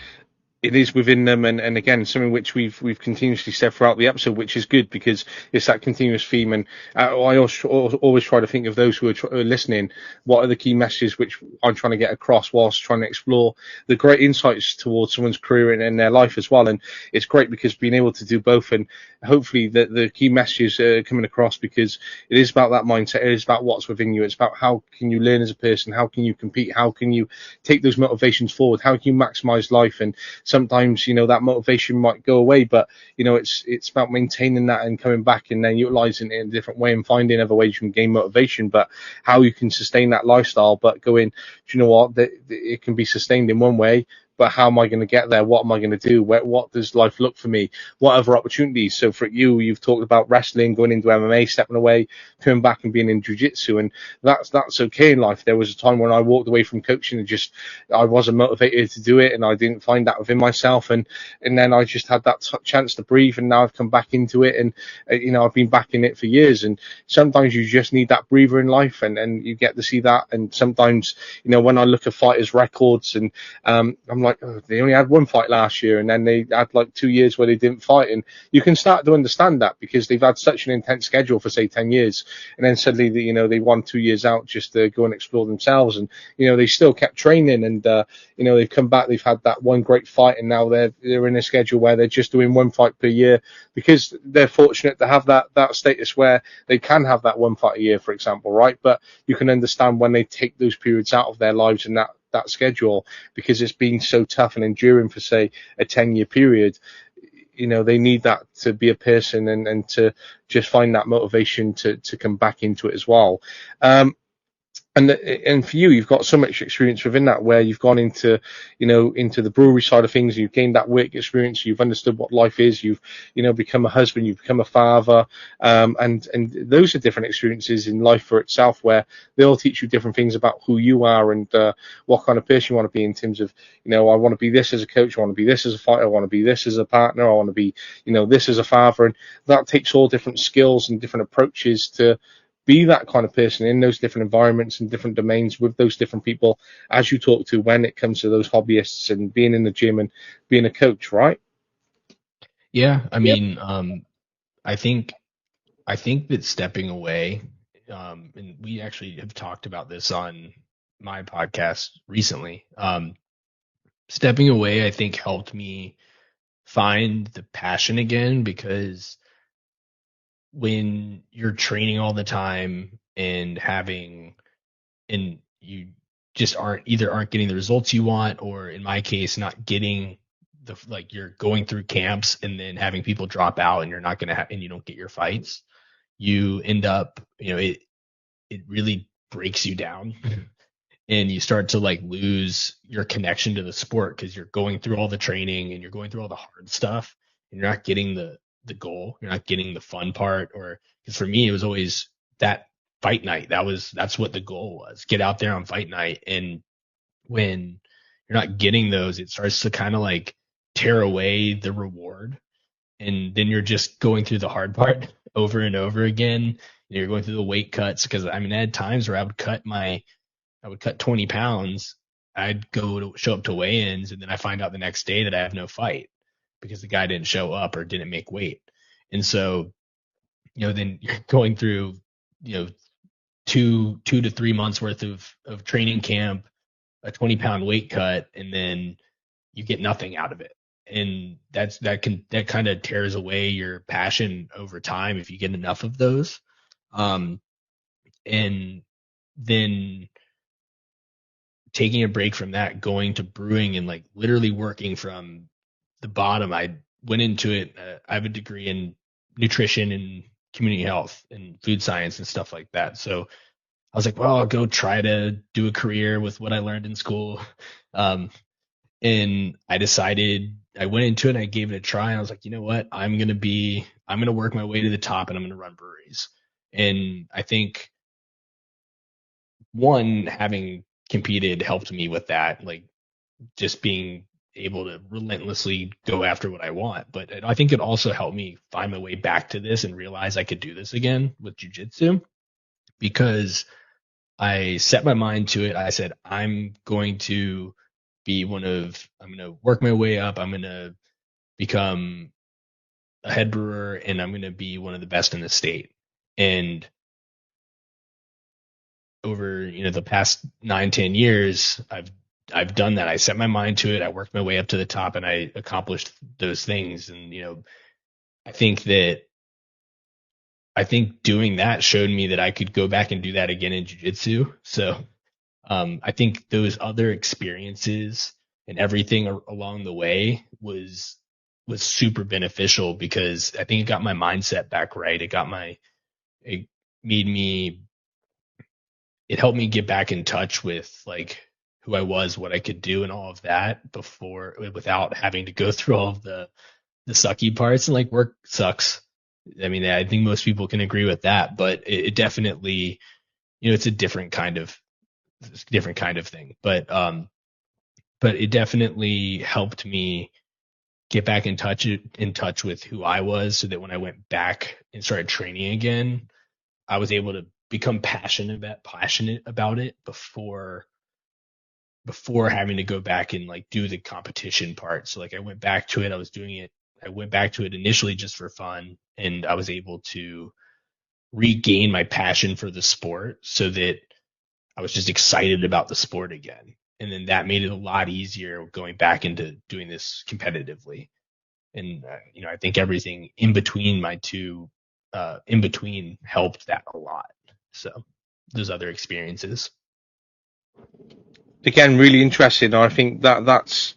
it is within them, and again, something which we've continuously said throughout the episode, which is good because it's that continuous theme. And I always try to think of those who are listening. What are the key messages which I'm trying to get across whilst trying to explore the great insights towards someone's career and their life as well? And it's great because being able to do both, and hopefully the key messages are coming across, because it is about that mindset. It is about what's within you. It's about how can you learn as a person, how can you compete, how can you take those motivations forward, how can you maximize life. And sometimes that motivation might go away, but it's about maintaining that and coming back and then utilizing it in a different way and finding other ways you can gain motivation. But how you can sustain that lifestyle, but going, do you know what, it can be sustained in one way, but how am I going to get there? What am I going to do? What does life look for me? What other opportunities? So for you, you've talked about wrestling, going into MMA, stepping away, coming back and being in jiu-jitsu, and that's okay in life. There was a time when I walked away from coaching and I wasn't motivated to do it, and I didn't find that within myself, and then I just had that chance to breathe, and now I've come back into it, and I've been back in it for years. And sometimes you just need that breather in life, and you get to see that. And sometimes when I look at fighters' records, and I'm like, oh, they only had one fight last year, and then they had like 2 years where they didn't fight, and you can start to understand that because they've had such an intense schedule for say 10 years, and then suddenly they won 2 years out just to go and explore themselves, and they still kept training, and they've come back, they've had that one great fight, and now they're in a schedule where they're just doing one fight per year because they're fortunate to have that status where they can have that one fight a year, for example, right? But you can understand when they take those periods out of their lives and that schedule, because it's been so tough and enduring for say a 10-year period. They need that to be a person, and to just find that motivation to come back into it as well. And for you, you've got so much experience within that, where you've gone into the brewery side of things, you've gained that work experience, you've understood what life is, you've become a husband, you've become a father, and those are different experiences in life for itself, where they all teach you different things about who you are, and what kind of person you want to be, in terms of I want to be this as a coach, I want to be this as a fighter, I want to be this as a partner, I want to be this as a father. And that takes all different skills and different approaches to be that kind of person in those different environments and different domains with those different people as you talk to, when it comes to those hobbyists and being in the gym and being a coach, right? yeah, I Yep. mean, I think that stepping away, and we actually have talked about this on my podcast recently. Stepping away, I think, helped me find the passion again, because when you're training all the time and you just aren't getting the results you want, or in my case, not getting you're going through camps and then having people drop out, and you're not going to and you don't get your fights, you end up, it really breaks you down. And you start to lose your connection to the sport, because you're going through all the training and you're going through all the hard stuff, and you're not getting the goal, you're not getting the fun part. Or because for me, it was always that fight night, that's what the goal was, get out there on fight night. And when you're not getting those, it starts to kind of tear away the reward, and then you're just going through the hard part over and over again. You're going through the weight cuts, because I mean, I had times where I would cut 20 pounds. I'd show up to weigh-ins, and then I find out the next day that I have no fight because the guy didn't show up or didn't make weight. And so, then you're going through, 2 to 3 months worth of training camp, a 20-pound weight cut, and then you get nothing out of it. And that kind of tears away your passion over time if you get enough of those. And then taking a break from that, going to brewing, and literally working from the bottom. I went into it. I have a degree in nutrition and community health and food science and stuff like that. So I was like, well, I'll go try to do a career with what I learned in school. Um, and I went into it and I gave it a try. And I was like, you know what? I'm going to work my way to the top and I'm going to run breweries. And I think one, having competed helped me with that, like just being able to relentlessly go after what I want. But I think it also helped me find my way back to this and realize I could do this again with jujitsu because I set my mind to it. I said, I'm going to work my way up. I'm going to become a head brewer and I'm going to be one of the best in the state. And over, the past 9, 10 years, I've done that. I set my mind to it. I worked my way up to the top and I accomplished those things. And, I think that, I think doing that showed me that I could go back and do that again in jujitsu. So, I think those other experiences and everything along the way was super beneficial because I think it got my mindset back right. It made me, it helped me get back in touch with like who I was, what I could do, and all of that before without having to go through all of the sucky parts. And like work sucks. I mean, I think most people can agree with that, but it definitely, it's a different kind of thing. But it definitely helped me get back in touch with who I was, so that when I went back and started training again, I was able to become passionate about it before having to go back and like do the competition part. So like I went back to it. I went back to it initially just for fun, and I was able to regain my passion for the sport so that I was just excited about the sport again. And then that made it a lot easier going back into doing this competitively. And I think everything in between helped that a lot. So those other experiences. Again, really interesting. I think that's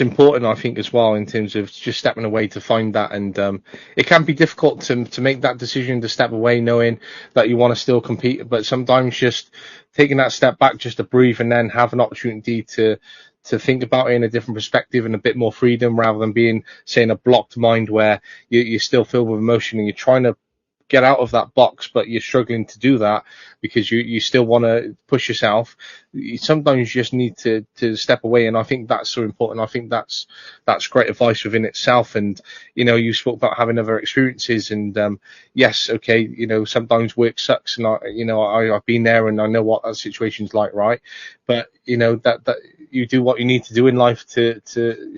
important. I think as well in terms of just stepping away to find that, and it can be difficult to make that decision to step away, knowing that you want to still compete, but sometimes just taking that step back just to breathe and then have an opportunity to think about it in a different perspective and a bit more freedom rather than being, say, in a blocked mind where you're still filled with emotion and you're trying to get out of that box, but you're struggling to do that because you still want to push yourself. Sometimes you just need to step away, and I think that's so important. I think that's great advice within itself. And you spoke about having other experiences, and yes, okay, sometimes work sucks, and I've been there, and I know what that situation's like, right? But that you do what you need to do in life to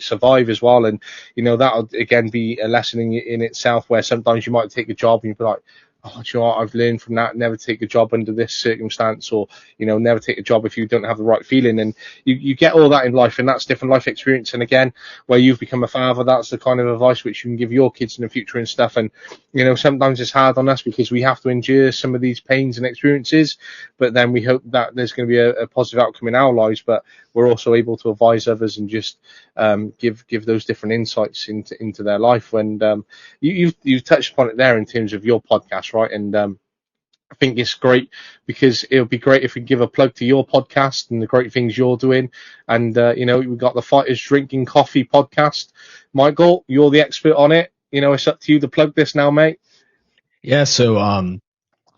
survive as well, and that'll again be a lesson in itself, where sometimes you might take a job and you'll be like, oh, do you know what? I've learned from that. Never take a job under this circumstance, or never take a job if you don't have the right feeling. And you get all that in life, and that's different life experience. And again, where you've become a father, that's the kind of advice which you can give your kids in the future and stuff. And sometimes it's hard on us because we have to endure some of these pains and experiences, but then we hope that there's going to be a positive outcome in our lives. But we're also able to advise others and just give those different insights into their life. And you've touched upon it there in terms of your podcast, right? And I think it's great because it would be great if we give a plug to your podcast and the great things you're doing. And we've got the Fighters Drinking Coffee podcast. Michael, you're the expert on it. It's up to you to plug this now, mate. Yeah. So,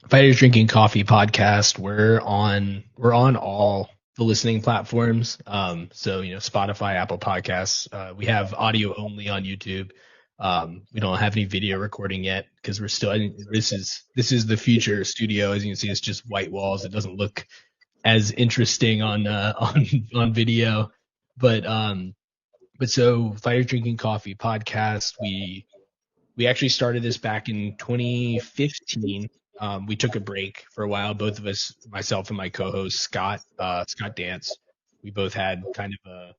Fighters Drinking Coffee podcast. We're on all the listening platforms. So Spotify, Apple Podcasts. We have audio only on YouTube. We don't have any video recording yet because we're still. This is the future studio. As you can see, it's just white walls. It doesn't look as interesting on on video, but so Fighters Drinking Coffee podcast. We actually started this back in 2015. We took a break for a while. Both of us, myself and my co-host Scott Dance, we both had kind of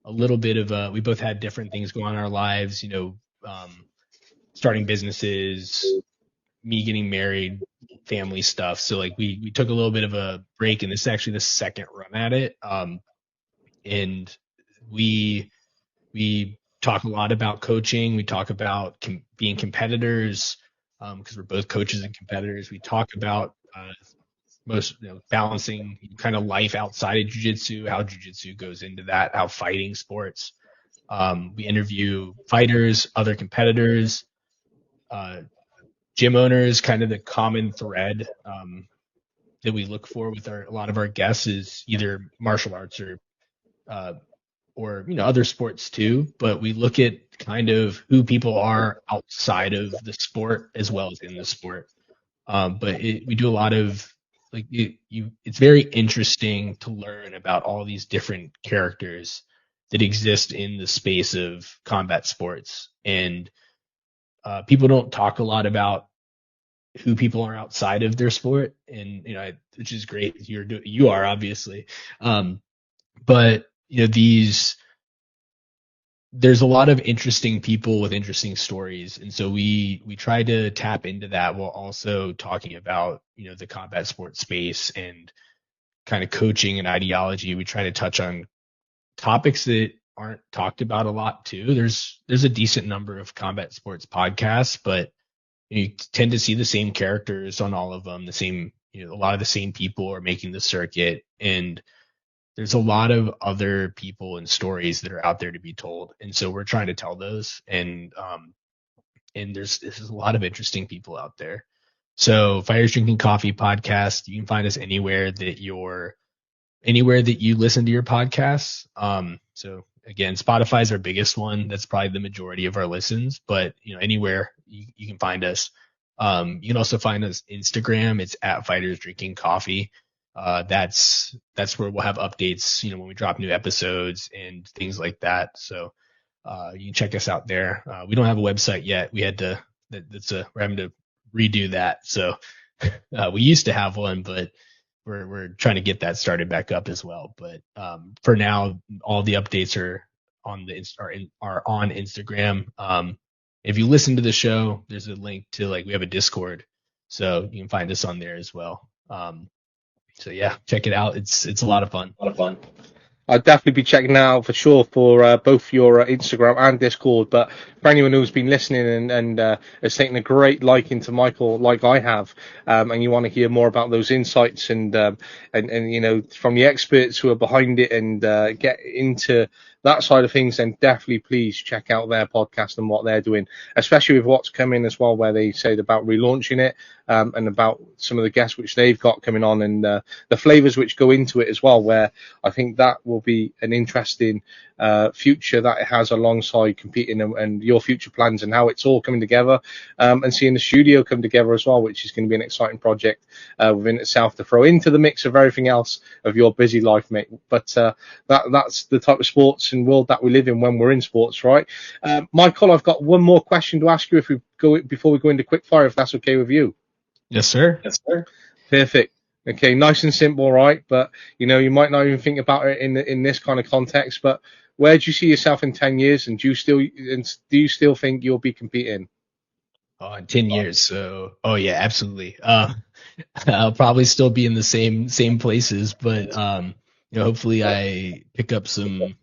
a little bit of we both had different things going on in our lives. Starting businesses, me getting married, family stuff. So like we took a little bit of a break, and this is actually the second run at it. And we we talk a lot about coaching. We talk about being competitors because we're both coaches and competitors. We talk about most balancing kind of life outside of jiu-jitsu, how jiu-jitsu goes into that, how fighting sports. We interview fighters, other competitors, gym owners. Kind of the common thread that we look for with a lot of our guests is either martial arts uh, or other sports too. But we look at kind of who people are outside of the sport as well as in the sport. But we do a lot of it's very interesting to learn about all these different characters that exist in the space of combat sports. And people don't talk a lot about who people are outside of their sport, and which is great. You are obviously, but there's a lot of interesting people with interesting stories, and so we try to tap into that while also talking about the combat sports space and kind of coaching and ideology. We try to touch on topics that aren't talked about a lot too. There's a decent number of combat sports podcasts, but you tend to see the same characters on all of them. A lot of the same people are making the circuit, and there's a lot of other people and stories that are out there to be told. And so we're trying to tell those, and there's a lot of interesting people out there. So Fighters Drinking Coffee podcast, you can find us anywhere that you listen to your podcasts. So again, Spotify's our biggest one. That's probably the majority of our listens, but anywhere you can find us. You can also find us Instagram. It's at Fighters Drinking Coffee. That's where we'll have updates, when we drop new episodes and things like that. So you can check us out there. We don't have a website yet. We're having to redo that. So we used to have one, but we're trying to get that started back up as well. But for now, all the updates are on Instagram. If you listen to the show, there's a link to we have a Discord, so you can find us on there as well. So yeah, check it out. It's a lot of fun. I'll definitely be checking out for sure for both your Instagram and Discord. But for anyone who's been listening and has taken a great liking to Michael, like I have, and you want to hear more about those insights and from the experts who are behind it and get into that side of things, then definitely please check out their podcast and what they're doing, especially with what's coming as well, where they said about relaunching it and about some of the guests which they've got coming on and the flavors which go into it as well, where I think that will be an interesting future that it has alongside competing and your future plans and how it's all coming together, and seeing the studio come together as well, which is going to be an exciting project within itself to throw into the mix of everything else of your busy life, mate. But that's the type of sports and world that we live in when we're in sports, right? Michael, I've got one more question to ask you before we go into quickfire, if that's okay with you. Yes, sir. Perfect. Okay, nice and simple, right? But you might not even think about it in this kind of context. But where do you see yourself in 10 years, and do you still think you'll be competing? Oh, in 10 years. So, yeah, absolutely. I'll probably still be in the same places, but hopefully I pick up some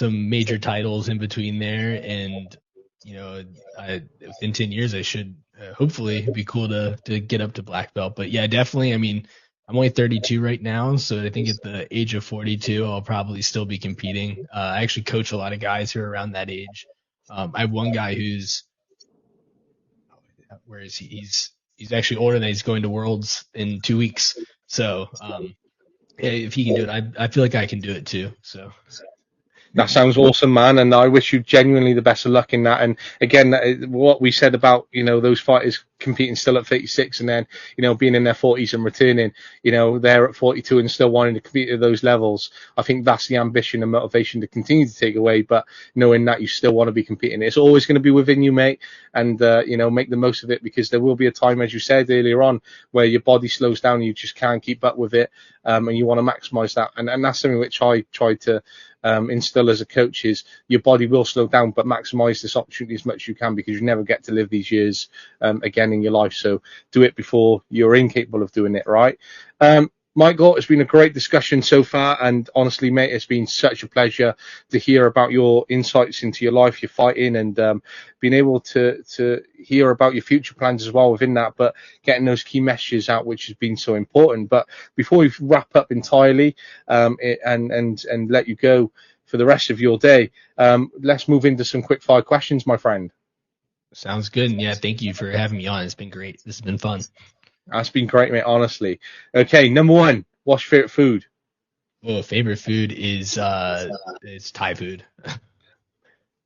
major titles in between there, and within 10 years I should hopefully it'd be cool to get up to black belt. But yeah, definitely. I mean, I'm only 32 right now, so I think at the age of 42 I'll probably still be competing. I actually coach a lot of guys who are around that age. I have one guy where is he? He's actually older than that. He's going to Worlds in 2 weeks. So if he can do it, I feel like I can do it too. So that sounds awesome, man, and I wish you genuinely the best of luck in that. And again, what we said about those fighters competing still at 36 and then being in their 40s and returning they're at 42 and still wanting to compete at those levels. I think that's the ambition and motivation to continue to take away, but knowing that you still want to be competing, it's always going to be within you, mate, and make the most of it, because there will be a time, as you said earlier on, where your body slows down and you just can't keep up with it, and you want to maximize that, and that's something which I try to instill as a coach, is your body will slow down, but maximize this opportunity as much as you can, because you never get to live these years again in your life. So do it before you're incapable of doing it, right? Michael, it's been a great discussion so far, and honestly, mate, it's been such a pleasure to hear about your insights into your life, your fighting, and being able to hear about your future plans as well within that, but getting those key messages out, which has been so important. But before we wrap up entirely, and let you go for the rest of your day, let's move into some quick fire questions, my friend. Sounds good. And yeah, thank you for having me on. It's been great. This has been fun. That's been great, mate, honestly. Okay, number one, what's your favorite food? Oh, favorite food is it's Thai food.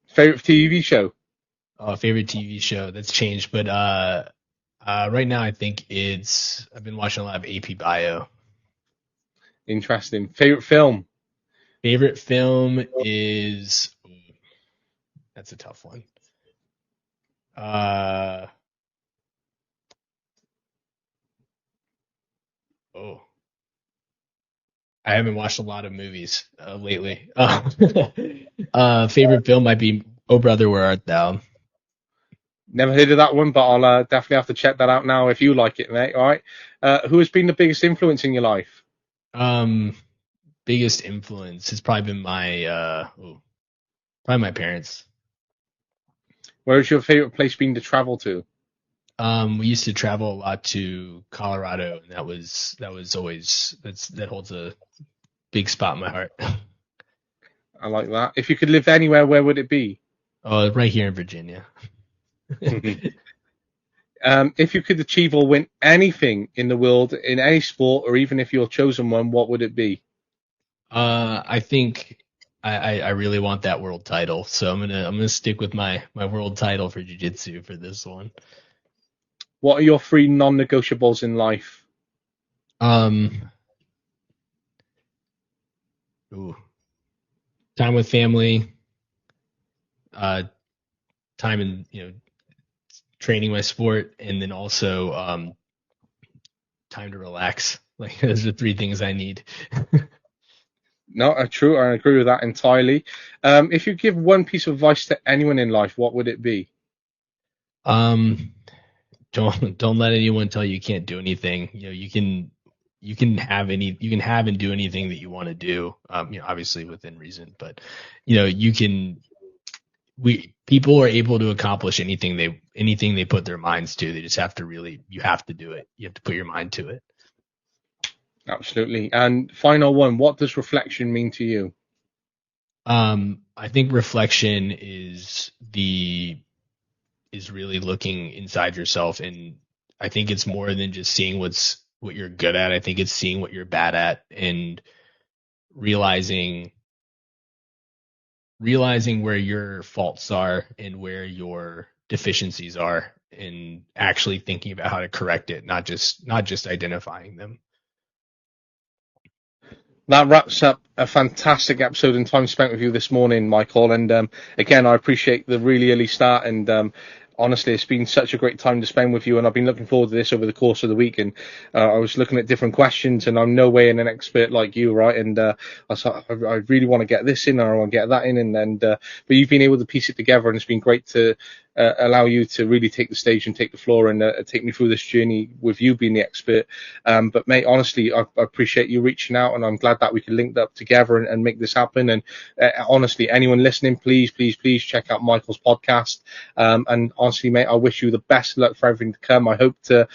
Favorite TV show? Favorite TV show that's changed, but right now I think I've been watching a lot of AP Bio. Interesting. Favorite film? Favorite film is that's a tough one. Oh, I haven't watched a lot of movies lately. Favorite film might be Oh Brother, Where Art Thou? Never heard of that one, but I'll definitely have to check that out now if you like it, mate. All right. Who has been the biggest influence in your life? Biggest influence has probably been probably my parents. Where has your favorite place been to travel to? We used to travel a lot to Colorado, and that holds a big spot in my heart. I like that. If you could live anywhere, where would it be? Oh, right here in Virginia. If you could achieve or win anything in the world, in any sport, or even if you're chosen one, what would it be? I think I really want that world title, so I'm gonna stick with my world title for jiu-jitsu for this one. What are your three non-negotiables in life? Time with family, time in training my sport, and then also time to relax. Like those are three things I need. No, true. I agree with that entirely. If you give one piece of advice to anyone in life, what would it be? Don't let anyone tell you can't do anything. You can have and do anything that you want to do. Obviously within reason, but people are able to accomplish anything they put their minds to. They just have to you have to do it. You have to put your mind to it. Absolutely. And final one, what does reflection mean to you? I think reflection is really looking inside yourself, and I think it's more than just seeing what you're good at. I think it's seeing what you're bad at and realizing where your faults are and where your deficiencies are, and actually thinking about how to correct it, not just identifying them. That wraps up a fantastic episode and time spent with you this morning, Michael. And again, I appreciate the really early start. And honestly, it's been such a great time to spend with you. And I've been looking forward to this over the course of the week. And I was looking at different questions, and I'm no way an expert like you, right? And I thought, I really want to get this in, or I want to get that in. But you've been able to piece it together, and it's been great to allow you to really take the stage and take the floor and take me through this journey with you being the expert. But mate, honestly, I appreciate you reaching out, and I'm glad that we can link up together and make this happen. And honestly, anyone listening, please check out Michael's podcast. And honestly, mate, I wish you the best luck for everything to come. I hope to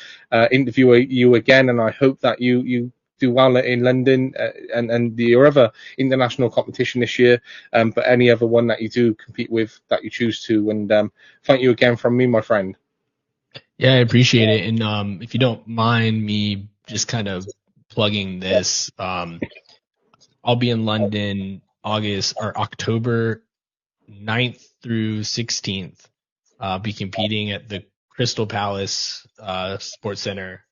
interview you again, and I hope that you do well in London and your other international competition this year, but any other one that you do compete with that you choose to. And thank you again from me, my friend. Yeah, I appreciate it. And if you don't mind me just kind of plugging this, I'll be in London October 9th through 16th. I'll be competing at the Crystal Palace Sports Center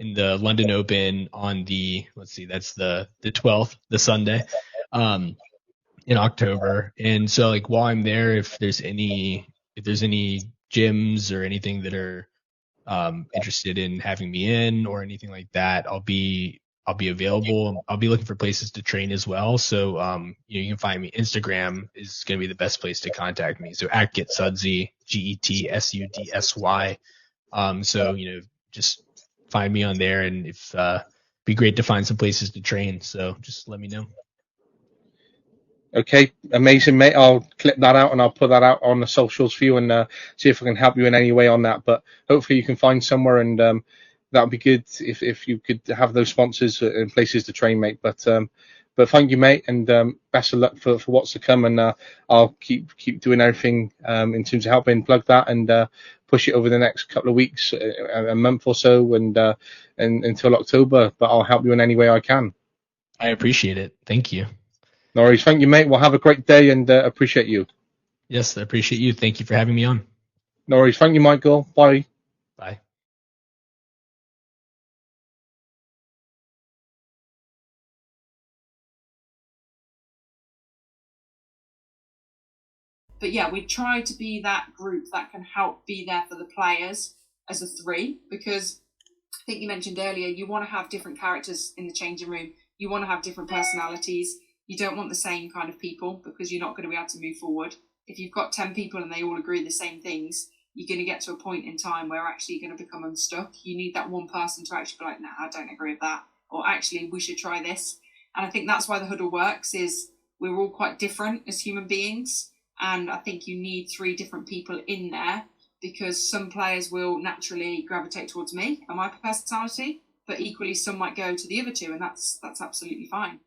in the London Open on that's the 12th, the Sunday, in October. And so like while I'm there, if there's any gyms or anything that are interested in having me in or anything like that, I'll be available. I'll be looking for places to train as well. So you can find me. Instagram is going to be the best place to contact me. So at GetSudsy, GetSudsy. So just find me on there, and if be great to find some places to train. So just let me know. Okay, amazing, mate. I'll clip that out and I'll put that out on the socials for you and see if I can help you in any way on that. But hopefully you can find somewhere, and that would be good if you could have those sponsors and places to train, mate. But thank you, mate, and best of luck for what's to come. And I'll keep doing everything in terms of helping plug that and push it over the next couple of weeks, a month or so, and until October. But I'll help you in any way I can. I appreciate it. Thank you. No worries. Thank you, mate. Well, have a great day and appreciate you. Yes, I appreciate you. Thank you for having me on. No worries. Thank you, Michael. Bye. Bye. But yeah, we try to be that group that can help be there for the players as a three, because I think you mentioned earlier, you want to have different characters in the changing room. You want to have different personalities. You don't want the same kind of people, because you're not going to be able to move forward. If you've got 10 people and they all agree the same things, you're going to get to a point in time where actually you're going to become unstuck. You need that one person to actually be like, nah, I don't agree with that. Or actually, we should try this. And I think that's why the huddle works, is we're all quite different as human beings. And I think you need 3 different people in there, because some players will naturally gravitate towards me and my personality, but equally some might go to the other 2, and that's absolutely fine.